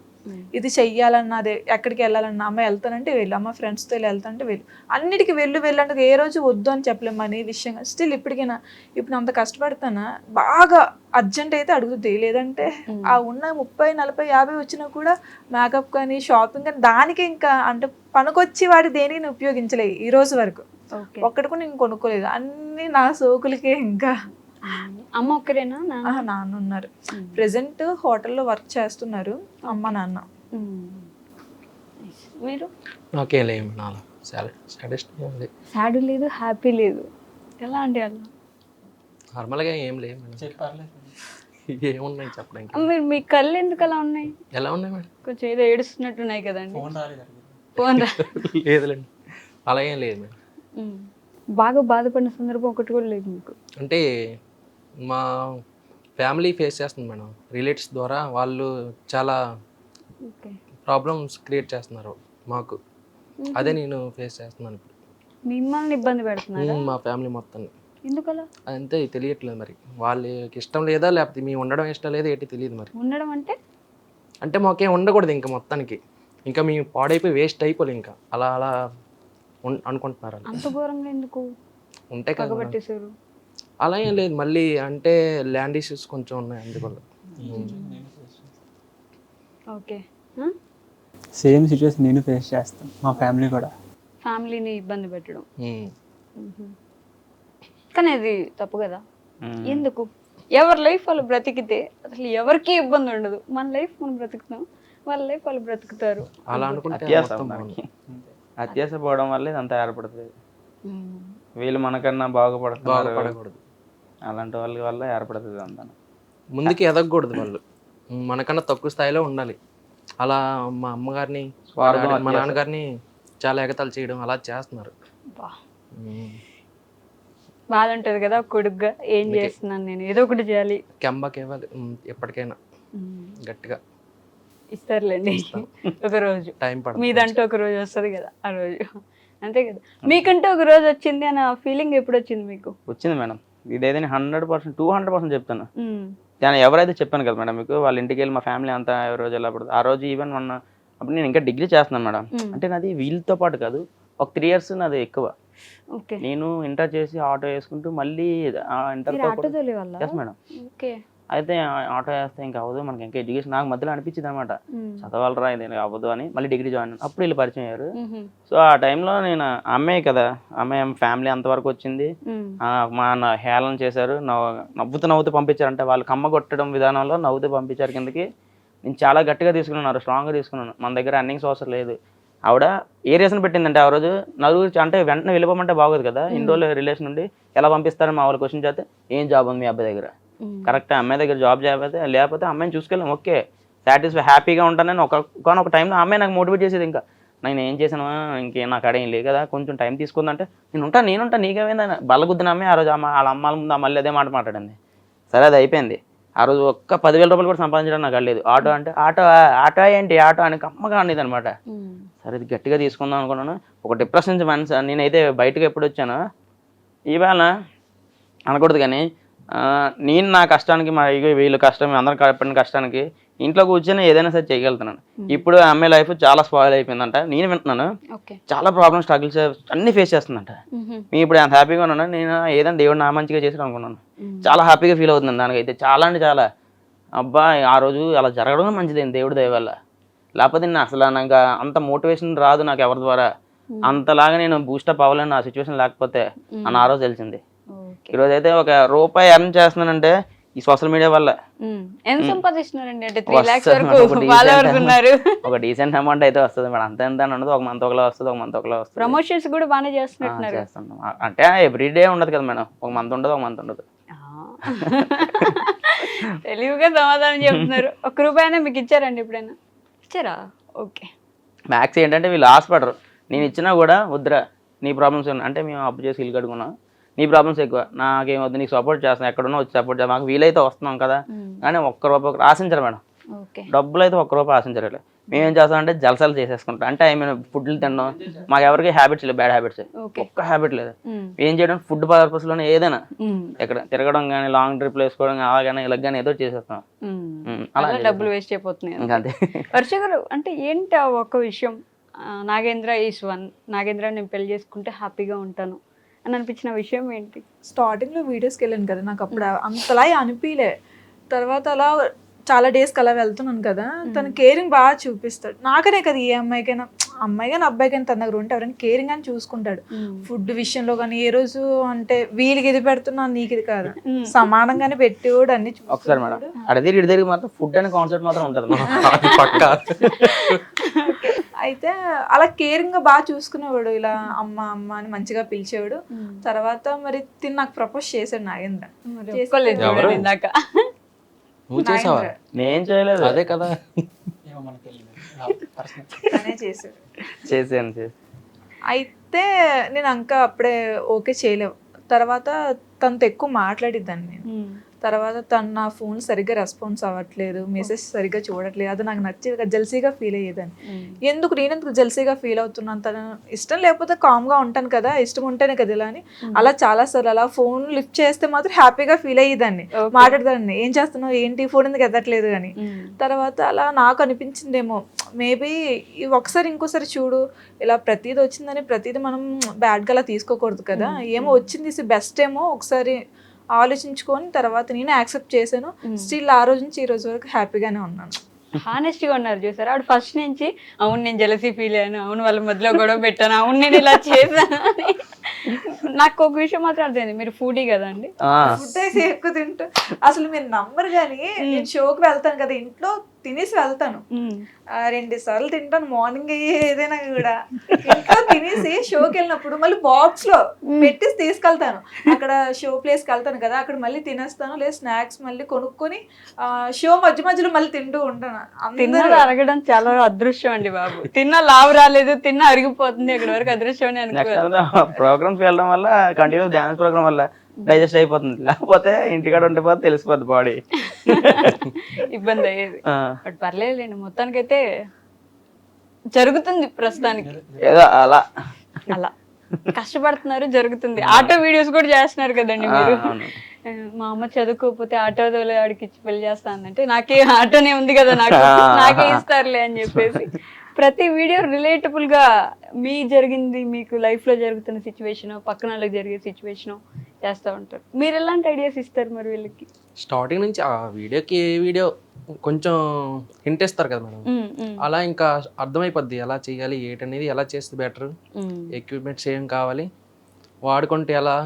ఇది చెయ్యాలన్నా, అదే ఎక్కడికి వెళ్ళాలన్నా, అమ్మ వెళ్తానంటే వెళ్ళు, అమ్మ ఫ్రెండ్స్తో వెళ్తానంటే వెళ్ళు, అన్నిటికీ వెళ్ళంటే ఏ రోజు వద్దు అని చెప్పలేము అనే విషయంగా. స్టిల్ ఇప్పటికైనా ఇప్పుడు అంత కష్టపడతానా, బాగా అర్జెంట్ అయితే అడుగుతుంది, లేదంటే ఆ ఉన్న 30, 40, 50 వచ్చినా కూడా మేకప్ కానీ షాపింగ్ కానీ దానికి ఇంకా అంటే పనికొచ్చి వాడి దేనికి ఉపయోగించలేదు ఈ రోజు వరకు. ఒక్కటి కూడా నేను కొనుక్కోలేదు, అన్ని నా సోకులకే. ఇంకా అమ్మ ఒక్కరేనా? నాన్న ఉన్నారు, ప్రెసెంట్ హోటల్లో వర్క్ చేస్తున్నారు అమ్మ నాన్న. మీరు? నాకేం లేదు, సాడ్ లేదు, హ్యాపీ లేదు, ఎలా అండి అలా? నార్మల్గా ఏం లేదు, ఏమున్నాయి చెప్పడానికి. మీరు మీ కళ్ళు ఎందుకు అలా ఉన్నాయి? ఎలా ఉన్నాయి మేడం? కొంచెం ఏదో ఏడుస్తున్నట్టున్నాయి కదండి. ఫోన్ ఫోన్ లేదులేండి, అలా ఏం లేదు మేడం. బాగా బాధపడిన సందర్భం ఒకటి కూడా లేదు మీకు? అంటే మా ఫ్యామిలీ ఫేస్ చేస్తుంది మేడం, రిలేటివ్స్ ద్వారా వాళ్ళు చాలా ఓకే. ప్రాబ్లమ్స్ క్రియేట్ చేస్తున్నారు మాకు. అదే నేను ఫేస్ చేస్తున్నాను ఇప్పుడు. మిమ్మల్ని ఇబ్బంది పెడుతున్నారా? మా ఫ్యామిలీ మొత్తాన్ని. ఎందుకలా? అదంతే తెలియట్లేదు మరి, వాళ్ళకి ఇష్టం లేదా లేకపోతే మేము ఉండడం ఇష్టం లేదా ఏంటి తెలియదు మరి. ఉండడం అంటే అంటే మాకేం ఉండకూడదు ఇంకా మొత్తానికి, ఇంకా మేము పాడైపోయి వేస్ట్ అయిపోలే ఇంకా అలా అలా అనుకుంటున్నారు. అలా అంత ఘోరంగా ఎందుకు ఉంటాయి కదా మేడం. పగబట్టేశారు? అలా ఏం లేదు, మళ్ళీ అంటే ల్యాండ్ ఇష్యూస్ కొంచెం ఉన్నాయి అందువల్ల. ఓకే. సేమ్ సిచ్యువేషన్ నేను ఫేస్ చేస్తాను, మా ఫ్యామిలీ కూడా. ఫ్యామిలీని ఇబ్బంది పెట్టడం. ఉమ్. కానీ అది తప్పు కదా. ఎందుకు? ఎవరి లైఫ్ వాళ్ళు బ్రతికితే అసలు ఎవరికి ఇబ్బంది ఉండదు. మన లైఫ్ మనం బ్రతుకుతాం, వాళ్ళ లైఫ్ వాళ్ళు బ్రతుకుతారు. అలా అనుకుంటే అత్యాస మొత్తం మనకి. అత్యాస పోవడం వల్ల ఇదంతా ఏర్పడుతుంది. వీళ్ళు మనకన్నా బాగుపడుతున్నారు, బాగుపడకూడదు, అలాంటి వాళ్ళ వల్ల ఏర్పడుతుంది అంతా. ముందుకి ఎదగకూడదు వాళ్ళు, మనకన్నా తక్కువ స్థాయిలో ఉండాలి. అలా మా అమ్మగారిని మా నాన్నగారిని చాలా ఎగతాలు చేయడం అలా చేస్తున్నారు. బా. బాధ ఉంటుంది కదా కొడుగ్గా, ఏం చేస్తున్నాను నేను, ఏదో ఒకటి చేయాలి. కెంబాకి ఇవ్వాలి ఎప్పటికైనా గట్టిగా. ఇస్తారులేండి ఒక రోజు, టైం పడుతుంది. మీదంటూ ఒక రోజు వస్తుంది కదా ఆ రోజు, అంతే కదా. మీకంటూ ఒక రోజు వచ్చింది అన్న ఫీలింగ్ ఎప్పుడు వచ్చింది మీకు? వచ్చింది మేడం, ఇదేదైనా 100%, 200% చెప్తాను. నేను ఎవరైతే చెప్పాను కదా మేడం మీకు, వాళ్ళ ఇంటికి వెళ్ళి మా ఫ్యామిలీ అంతా ఏ రోజు ఎలా పడుతుంది ఆ రోజు. ఈవెన్ మొన్న అప్పుడు నేను ఇంకా డిగ్రీ చేస్తున్నాను మేడం. అంటే నాది వీళ్ళతో పాటు కాదు, ఒక 3 years నాది ఎక్కువ. ఓకే. నేను ఇంటర్ చేసి ఆటో వేసుకుంటూ మళ్ళీ ఇంటర్ ఎస్ మేడం. ఓకే. అయితే ఆటో వేస్తే ఇంకా అవ్వదు మనకి, ఇంకా ఎడ్యుకేషన్ నాకు మధ్యలో అనిపించింది అనమాట, చదవాలరా ఇది అవ్వదు అని. మళ్ళీ డిగ్రీ జాయిన్ అయ్యాను, అప్పుడు వీళ్ళు పరిచయం అయ్యారు. సో ఆ టైంలో నేను అమ్మాయి కదా, అమ్మాయి ఫ్యామిలీ అంతవరకు వచ్చింది, మా హేళన చేశారు, నవ్వుతూ పంపించారు. అంటే వాళ్ళు కమ్మ కొట్టడం విధానంలో నవ్వుతూ పంపించారు కిందకి. నేను చాలా గట్టిగా తీసుకున్నాను, స్ట్రాంగ్గా తీసుకున్నాను. మన దగ్గర రన్నింగ్స్ అవసరం లేదు. ఆవిడ ఏ రీజన్ పెట్టిందంటే ఆ రోజు నలుగురు అంటే వెంటనే వెళ్ళిపోమంటే బాగోదు కదా, ఇన్ని రోజులు రిలేషన్ ఉండి ఎలా పంపిస్తారని మా వాళ్ళు క్వశ్చన్ చేస్తే ఏం జాబ్ ఉంది మీ అబ్బాయి దగ్గర, కరెక్ట్ అమ్మాయి దగ్గర జాబ్ లేకపోతే అమ్మాయిని చూసుకెళ్ళాం, ఓకే సాటిస్ఫై హ్యాపీగా ఉంటానని ఒక టైంలో అమ్మాయి నాకు మోటివేట్ చేసేది. ఇంకా నేను ఏం చేసాను ఇంకేం నాకు అడేం లేదు కదా, కొంచెం టైం తీసుకుందంటే నేనుంటా నీకేమైందని బల్లగుద్దిన అమ్మాయి ఆ రోజు వాళ్ళ అమ్మాల ముందు మళ్ళీ అదే మాట మాట్లాడింది. సరే అది అయిపోయింది. ఆ రోజు ఒక్క 10,000 రూపాయలు కూడా సంపాదించడం నాకు లేదు. ఆటో అంటే ఆటో ఏంటి ఆటో అని కమ్మగా అనేది అనమాట. సరే ఇది గట్టిగా తీసుకుందాం అనుకున్నాను. ఒక డిప్రెషన్ నుంచి మనసు నేనైతే బయటకు ఎప్పుడు వచ్చానో ఇవాళ అనకూడదు కానీ నేను నా కష్టానికి మా వీళ్ళ కష్టం అందరం పడిన కష్టానికి ఇంట్లో కూర్చొని ఏదైనా సరే చేయగలుగుతున్నాను. ఇప్పుడు ఆ అమ్మాయి లైఫ్ చాలా స్పాయిల్ అయిపోయిందంట, నేను వింటున్నాను. చాలా ప్రాబ్లమ్స్ స్ట్రగుల్స్ అన్ని ఫేస్ చేస్తుందంట. నేను ఇప్పుడు అంత హ్యాపీగా ఉన్నాను. నేను ఏదైనా దేవుడు నా మంచిగా చేసాడు అనుకున్నాను. చాలా హ్యాపీగా ఫీల్ అవుతుంది దానికైతే, చాలా అంటే చాలా. అబ్బా ఆ రోజు అలా జరగడం మంచిదైంది దేవుడి దయ వల్ల. లేకపోతే నేను అసలు నాకు అంత మోటివేషన్ రాదు నాకు ఎవరి ద్వారా, అంతలాగా నేను బూస్టప్ అవ్వలేను ఆ సిచ్యువేషన్ లేకపోతే అని ఆ రోజు తెలిసింది. ఈరోజు అయితే ₹1 ఎర్న్ చేస్తున్నానంటే ఈ సోషల్ మీడియా వల్ల. ఎంత సంపాదిస్తున్నారండి? అంటే 3 lakhs వరకు ఫాలోవర్స్ ఉన్నారు. ఒక డీసెంట్ అమౌంట్ అయితే వస్తుంది మేడం, అంత ఎంత అని ఉండదు. ఒక మంత్ ఒకలా వస్తుంది, ఒక మంత్ ఒకలా వస్తుంది. ప్రమోషన్స్ కూడా బాగానే చేస్తున్నారు. చేస్తున్నాం అంటే ఎవ్రీ డే ఉండదు కదా మేడం, ఒక మంత్ ఉండదు, ఒక మంత్ ఉండదు. తెలివిగా సమాధానం చెప్తున్నారు. ₹1 మీకు ఇచ్చారండి ఎప్పుడైనా? ఇచ్చారా? ఓకే. మ్యాక్స్ ఏంటంటే వీళ్ళు ఆశపడరు, నేను ఇచ్చినా కూడా వద్దురా నీ ప్రాబ్లమ్స్ అంటే మేము అప్పు చేసి ఇల్లు కట్టుకున్నాం, నీ ప్రాబ్లమ్స్ ఎక్కువ, నాకేం వద్దు, నీకు సపోర్ట్ చేస్తాను, ఎక్కడున్నా వచ్చి సపోర్ట్ చేస్తాను, మాకు వీలైతే వస్తున్నాం కదా. కానీ ₹1 ఆశించరు మేడం, డబ్బులు అయితే ₹1 ఆశించరు. మేమేం చేస్తామంటే జలసాలు చేసేసుకుంటాం. అంటే ఐ మీన్ ఫుడ్లు తినడం, మాకు ఎవరికి హ్యాబిట్స్ లేదు, బ్యాడ్ హ్యాబిట్స్ ఒక్క హ్యాబిట్ లేదు. ఏం చేయడం ఫుడ్ పర్పస్లోనే ఏదైనా ఎక్కడ తిరగడం కానీ లాంగ్ ట్రిప్లు వేసుకోవడం కానీ అలాగనే ఇలా కానీ ఏదో చేసేస్తాం, అలా డబ్బులు వేస్ట్ అయిపోతున్నాయి. ఇంకా అంతే. వర్ష గారు అంటే ఏంటి ఒక్క విషయం, నాగేంద్ర ఈస్ వన్, నాగేంద్ర నేను పెళ్లి చేసుకుంటే హ్యాపీగా ఉంటాను అని అనిపించిన విషయం ఏంటి? స్టార్టింగ్లో వీడియోస్కి వెళ్ళాను కదా, నాకు అప్పుడు అంతలా అనిపించలే. తర్వాత అలా చాలా డేస్కి అలా వెళ్తున్నాను కదా, తను కేరింగ్ బాగా చూపిస్తాడు. నాకనే కదా ఏ అమ్మాయికైనా, అమ్మాయికైనా అబ్బాయికైనా తన దగ్గర ఉంటే ఎవరైనా కేరింగ్ అని చూసుకుంటాడు. ఫుడ్ విషయంలో కానీ ఏ రోజు అంటే వీళ్ళకి ఇది పెడుతున్నా నీకు ఇది కాదు, సమానంగానే పెట్టేవాడు అన్ని. ఒకసారి మేడం అడిగి ఇడి దగ్గర మాత్రం ఫుడ్ అనే కాన్సెప్ట్ మాత్రం ఉంటుంది. అయితే అలా కేరింగ్ గా బాగా చూసుకునేవాడు, ఇలా అమ్మ అమ్మ అని మంచిగా పిలిచేవాడు. తర్వాత మరి తిని నాకు ప్రపోజ్ చేశాడు నాగేంద్ర. ఇందాక నువ్వు చేసావా? నేను చేయలేదు, అదే కదా చేశాడు. చేసాను. అయితే నేను ఇంకా అప్పుడే ఓకే చేయలేవు. తర్వాత తనతో ఎక్కువ మాట్లాడిద్దాన్ని నేను. తర్వాత తను నా ఫోన్ సరిగ్గా రెస్పాన్స్ అవ్వట్లేదు, మెసేజ్ సరిగ్గా చూడట్లేదు, అది నాకు నచ్చేది, జెల్సీగా ఫీల్ అయ్యేదాన్ని. నేనెందుకు జెల్సీగా ఫీల్ అవుతున్నాను, తను ఇష్టం లేకపోతే కామ్గా ఉంటాను కదా, ఇష్టం ఉంటేనే కదా ఇలా అని. అలా చాలాసార్లు అలా ఫోన్ లిఫ్ట్ చేస్తే మాత్రం హ్యాపీగా ఫీల్ అయ్యేదాన్ని, మాట్లాడదాన్ని, ఏం చేస్తున్నావు ఏంటి ఫోన్ ఎందుకు ఎత్తట్లేదు అని. తర్వాత అలా నాకు అనిపించిందేమో మేబీ ఒకసారి ఇంకోసారి చూడు, ఇలా ప్రతిదీ వచ్చిందని ప్రతిదీ మనం బ్యాడ్గా అలా తీసుకోకూడదు కదా, ఏమో వచ్చింది బెస్ట్ ఏమో ఒకసారి ఆలోచించుకొని తర్వాత నేను యాక్సెప్ట్ చేశాను. స్టిల్ ఆ రోజు నుంచి ఈ రోజు వరకు హ్యాపీగానే ఉన్నాను. హానెస్ట్గా ఉన్నారు చూసారు. ఆవిడ ఫస్ట్ నుంచి అవును నేను జెలసీ ఫీల్ అయ్యాను, అవును వాళ్ళ మధ్యలో గొడవ పెట్టాను, అవును నేను ఇలా చేశాను అని. నాకు ఒక విషయం మాత్రం అర్థమైంది, మీరు ఫుడీ కదా అండి? ఫుడ్ అయితే ఎక్కువ తింటా, అసలు మీరు నమ్మరు కానీ నేను షోకి వెళ్తాను కదా, ఇంట్లో తినేసి వెళ్తాను. 2 సార్లు తింటాను మార్నింగ్ ఏదైనా కూడా. ఇంట్లో తినేసి షోకి వెళ్ళినప్పుడు మళ్ళీ బాక్స్ లో పెట్టేసి తీసుకెళ్తాను. అక్కడ షో ప్లేస్కి వెళ్తాను కదా, అక్కడ మళ్ళీ తినేస్తాను, లేదా స్నాక్స్ మళ్ళీ కొనుక్కొని షో మధ్యలో మళ్ళీ తింటూ ఉంటాను. తిన్నది అరగడం చాలా అదృష్టం అండి బాబు. తిన్న లావు రాలేదు, తిన్న అరిగిపోతుంది, ఇక్కడ వరకు అదృష్టం అని అనుకో. ప్రోగ్రామ్స్ వెళ్ళడం వల్ల, కంటిన్యూస్ డాన్స్ ప్రోగ్రామ్ వల్ల డైజెస్ట్ అయిపోతుంది, లేకపోతే ఇంటికాడ ఉండిపోతే తెలిసిపోద్ది బాడీ. ఇబ్బంది అయ్యేది. బట్ పర్లేదులేండి, మొత్తానికైతే జరుగుతుంది ప్రస్తుతానికి. ఏదో అలా అలా కష్టపడుతున్నారు, జరుగుతుంది. ఆటో వీడియోస్ కూడా చేస్తున్నారు కదండి మీరు. మా అమ్మ చదువుకోకపోతే ఆటో తోలే ఆడికి ఇచ్చి పెళ్లి చేస్తానంటే, నాకే ఆటోనే ఉంది కదా, నాకే ఇస్తారులే అని చెప్పేసి ప్రతి వీడియో రిలేటబుల్ గా మీ జరిగింది, మీకు లైఫ్ లో జరుగుతున్న సిచ్యువేషన్, పక్కన వాళ్ళకి జరిగే సిచ్యువేషన్ చేస్తూ ఉంటారు. మీరు ఎలాంటి ఐడియాస్ ఇస్తారు మరి వీళ్ళకి? స్టార్టింగ్ నుంచి ఆ వీడియోకి ఏ వీడియో కొంచెం హింట్ ఇస్తారు కదా మేడం, అలా ఇంకా అర్థమైపోద్ది ఎలా చేయాలి ఏంటనేది, ఎలా చేస్తే బెటర్, ఎక్విప్మెంట్స్ ఏం కావాలి, వాడుకుంటే ఎలా,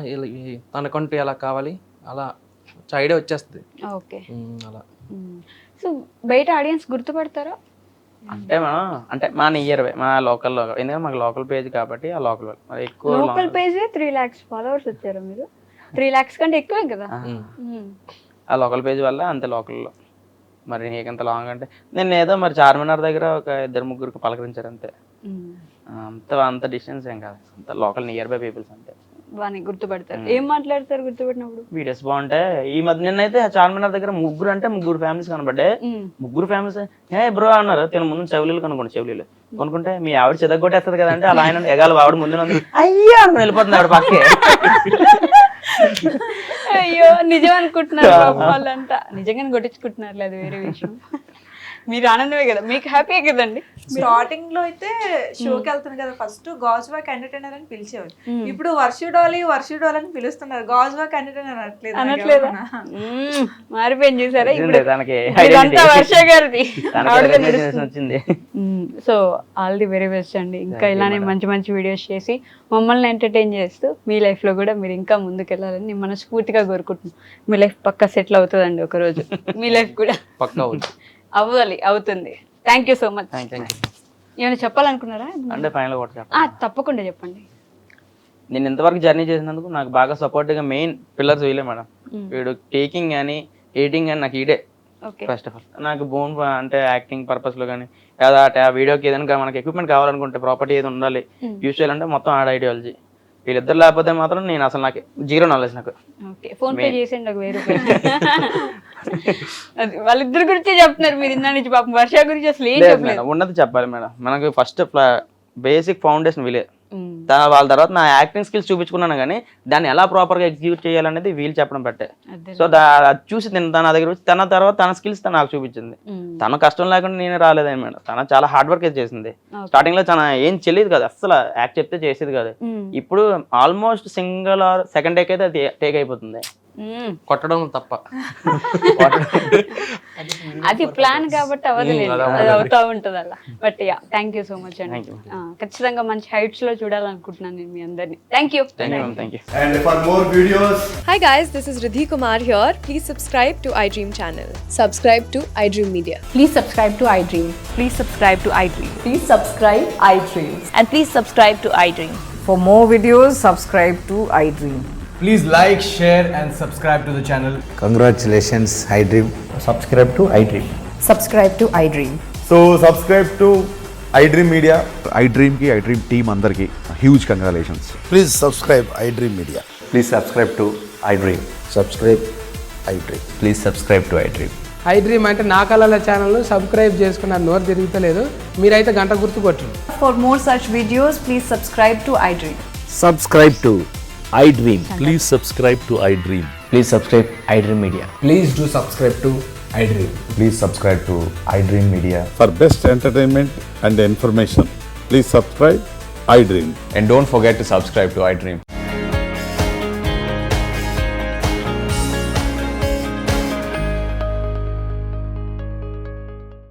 తనకుంటే ఎలా కావాలి, అలా ఐడియా వచ్చేస్తుంది. ఓకే, అలా. సో బయట ఆడియన్స్ గుర్తుపడతారా? అంటే మనం అంటే మా నియర్ మా లోకల్లో, ఎందుకంటే మాకు లోకల్ పేజ్ కాబట్టి ఆ లోకల్ మరి ఎక్కువ లోకల్ పేజ్ 3 lakhs ఫాలోవర్స్ వచ్చారా మీరు? 3 lakhs కంటే ఎక్కువే కదా. ఆ లోకల్ పేజ్ వల్ల అంతే లోకల్లో. మరి నీకంత లాంగ్ అంటే నేను ఏదో మరి చార్మినార్ దగ్గర ఒక 2-3 పలకరించారు అంతే, అంత డిస్టెన్స్ ఏం కాదు, అంత లోకల్ నియర్ బై పీపుల్స్ అంతే. వాని గుర్తుపడతారు. ఏం మాట్లాడతారు గుర్తుపట్టినప్పుడు? వీడియోస్ బాగుంటాయి. ఈ మధ్య నిన్నైతే చార్మినార్ దగ్గర 3 ఫ్యామిలీస్ కనబడ్డాయి. 3 ఫ్యామిలీస్ ఏ బ్రో అన్నారు. తిన ముందు చెవులీలు కనుకోండి, చెవులీలు కొనుక్కుంటే మీ ఆవిడ చెదగొట్టేస్తుంది కదంటే అలా ఆయన ఎగాలి ఆవిడ ముందు అయ్యా వెళ్ళిపోతుంది ఆవిడ పక్కే. అయ్యో నిజం అనుకుంటున్నారు వాళ్ళంతా, నిజంగానే కొట్టించుకుంటున్నారు, లేదు వేరే విషయం. మీరు ఆనందమే కదా, మీకు హ్యాపీయే కదండి. స్టార్టింగ్ లో అయితే షోకి వెళ్తాను కదా, ఫస్ట్ గాజ్వాక్ ఎంటర్టైనర్ అని పిలిచేవారు, ఇప్పుడు వర్షు డాలీ అని పిలుస్తున్నారు, గాజ్వాక్ ఎంటర్టైనర్ అనట్లేదా? మారిపోయింది చూసారా ఇప్పుడు, దానికి ఇదంతా వర్ష గారిది. వచ్చింది. So all the very best అండి. ఇంకా ఇలానే మంచి మంచి వీడియోస్ చేసి మమ్మల్ని ఎంటర్టైన్ చేస్తూ మీ లైఫ్ లో కూడా మీరు ఇంకా ముందుకెళ్ళాలని నేను మనస్ఫూర్తిగా కోరుకుంటున్నాను. మీ లైఫ్ పక్కా సెటిల్ అవుతుందండి ఒకరోజు, మీ లైఫ్ కూడా పక్కా అవుతుంది. Thank you so much. ఏమైనా చెప్పాలనుకున్నారా? అంటే ఫైనల్ కూడా తప్పకుండా చెప్పండి. నేను ఇంతవరకు జర్నీ చేసినందుకు నాకు బాగా సపోర్ట్గా మెయిన్ పిల్లర్స్ వీలే మేడం. వీడు టేకింగ్ కానీ ఎడిటింగ్ కానీ నాకు ఈడే ఫస్ట్ ఆఫ్ ఆల్. నాకు బోన్ అంటే యాక్టింగ్ పర్పస్లో కానీ లేదా ఆ వీడియోకి ఏదైనా మనకి ఎక్విప్మెంట్ కావాలనుకుంటే ప్రాపర్టీ ఏది ఉండాలి, యూజ్ చేయాలంటే మొత్తం ఆడ ఐడియాలజీ. వీళ్ళిద్దరు లేకపోతే మాత్రం నేను అసలు నాకు 0 నాలెడ్జ్. నాకు ఫోన్ పే చేసేయండి ఒక 1000 రూపాయలు. వాళ్ళిద్దరి గురించి చెప్తున్నారు మీరు ఇందా నుంచి, పాపం వర్ష గురించి అసలు ఏం చెప్పలేదు. ఉన్నది చెప్పాలి మేడం. మనకు ఫస్ట్ బేసిక్ ఫౌండేషన్ వీలే. వాళ్ళ తర్వాత నా యాక్టింగ్ స్కిల్స్ చూపించుకున్నాను కానీ దాన్ని ఎలా ప్రాపర్గా ఎగ్జిక్యూట్ చేయాలనేది వీళ్ళు చెప్పడం బట్టే. సో అది చూసి తన దగ్గర వచ్చి తన తర్వాత తన స్కిల్స్ తను నాకు చూపించింది. తన కష్టం లేకుండా నేనే రాలేదని మేడం. తన చాలా హార్డ్ వర్క్ చేసింది. స్టార్టింగ్ లో తన ఏం తెలియదు కదా, అసలు యాక్ట్ చెప్తే చేసేది కాదు. ఇప్పుడు almost single or second take అయితే అది టేక్ అయిపోతుంది, కొట్టడం తప్ప. అది ప్లాన్ కాబట్టి అవ్వదులేదు, అది అవుతా ఉంటుంది అలా. But yeah, thank you so much అండి. ఖచ్చితంగా మంచి హైట్స్ లో చూడాలనుకుంటున్నాను నేను మీ అందరినీ. Thank you. And for more videos, Hi guys, this is Riddhi Kumar here. Please subscribe to iDream channel. Subscribe to iDream Media. Please subscribe to iDream. Please subscribe to iDream. Please subscribe iDream. And please subscribe to iDream. For more videos, subscribe to iDream. please like, share and subscribe to the channel. Congratulations, iDream. Subscribe to iDream. Subscribe to iDream. So subscribe to iDream Media. iDream team అందరికి huge congratulations. Please subscribe iDream Media. Please subscribe to iDream. Subscribe iDream. Please subscribe to iDream. iDream అంటే నా కళల channel subscribe చేసుకున్న నోరు తిరుగుతలేదు, మీరైతే గంట గుర్తు కొట్టండి. For more such videos, please subscribe to iDream. Subscribe to iDream. Please subscribe to iDream. Please subscribe iDream Media. Please do subscribe to iDream. Please subscribe to iDream Media. For best entertainment and information, please subscribe iDream. And don't forget to subscribe to iDream.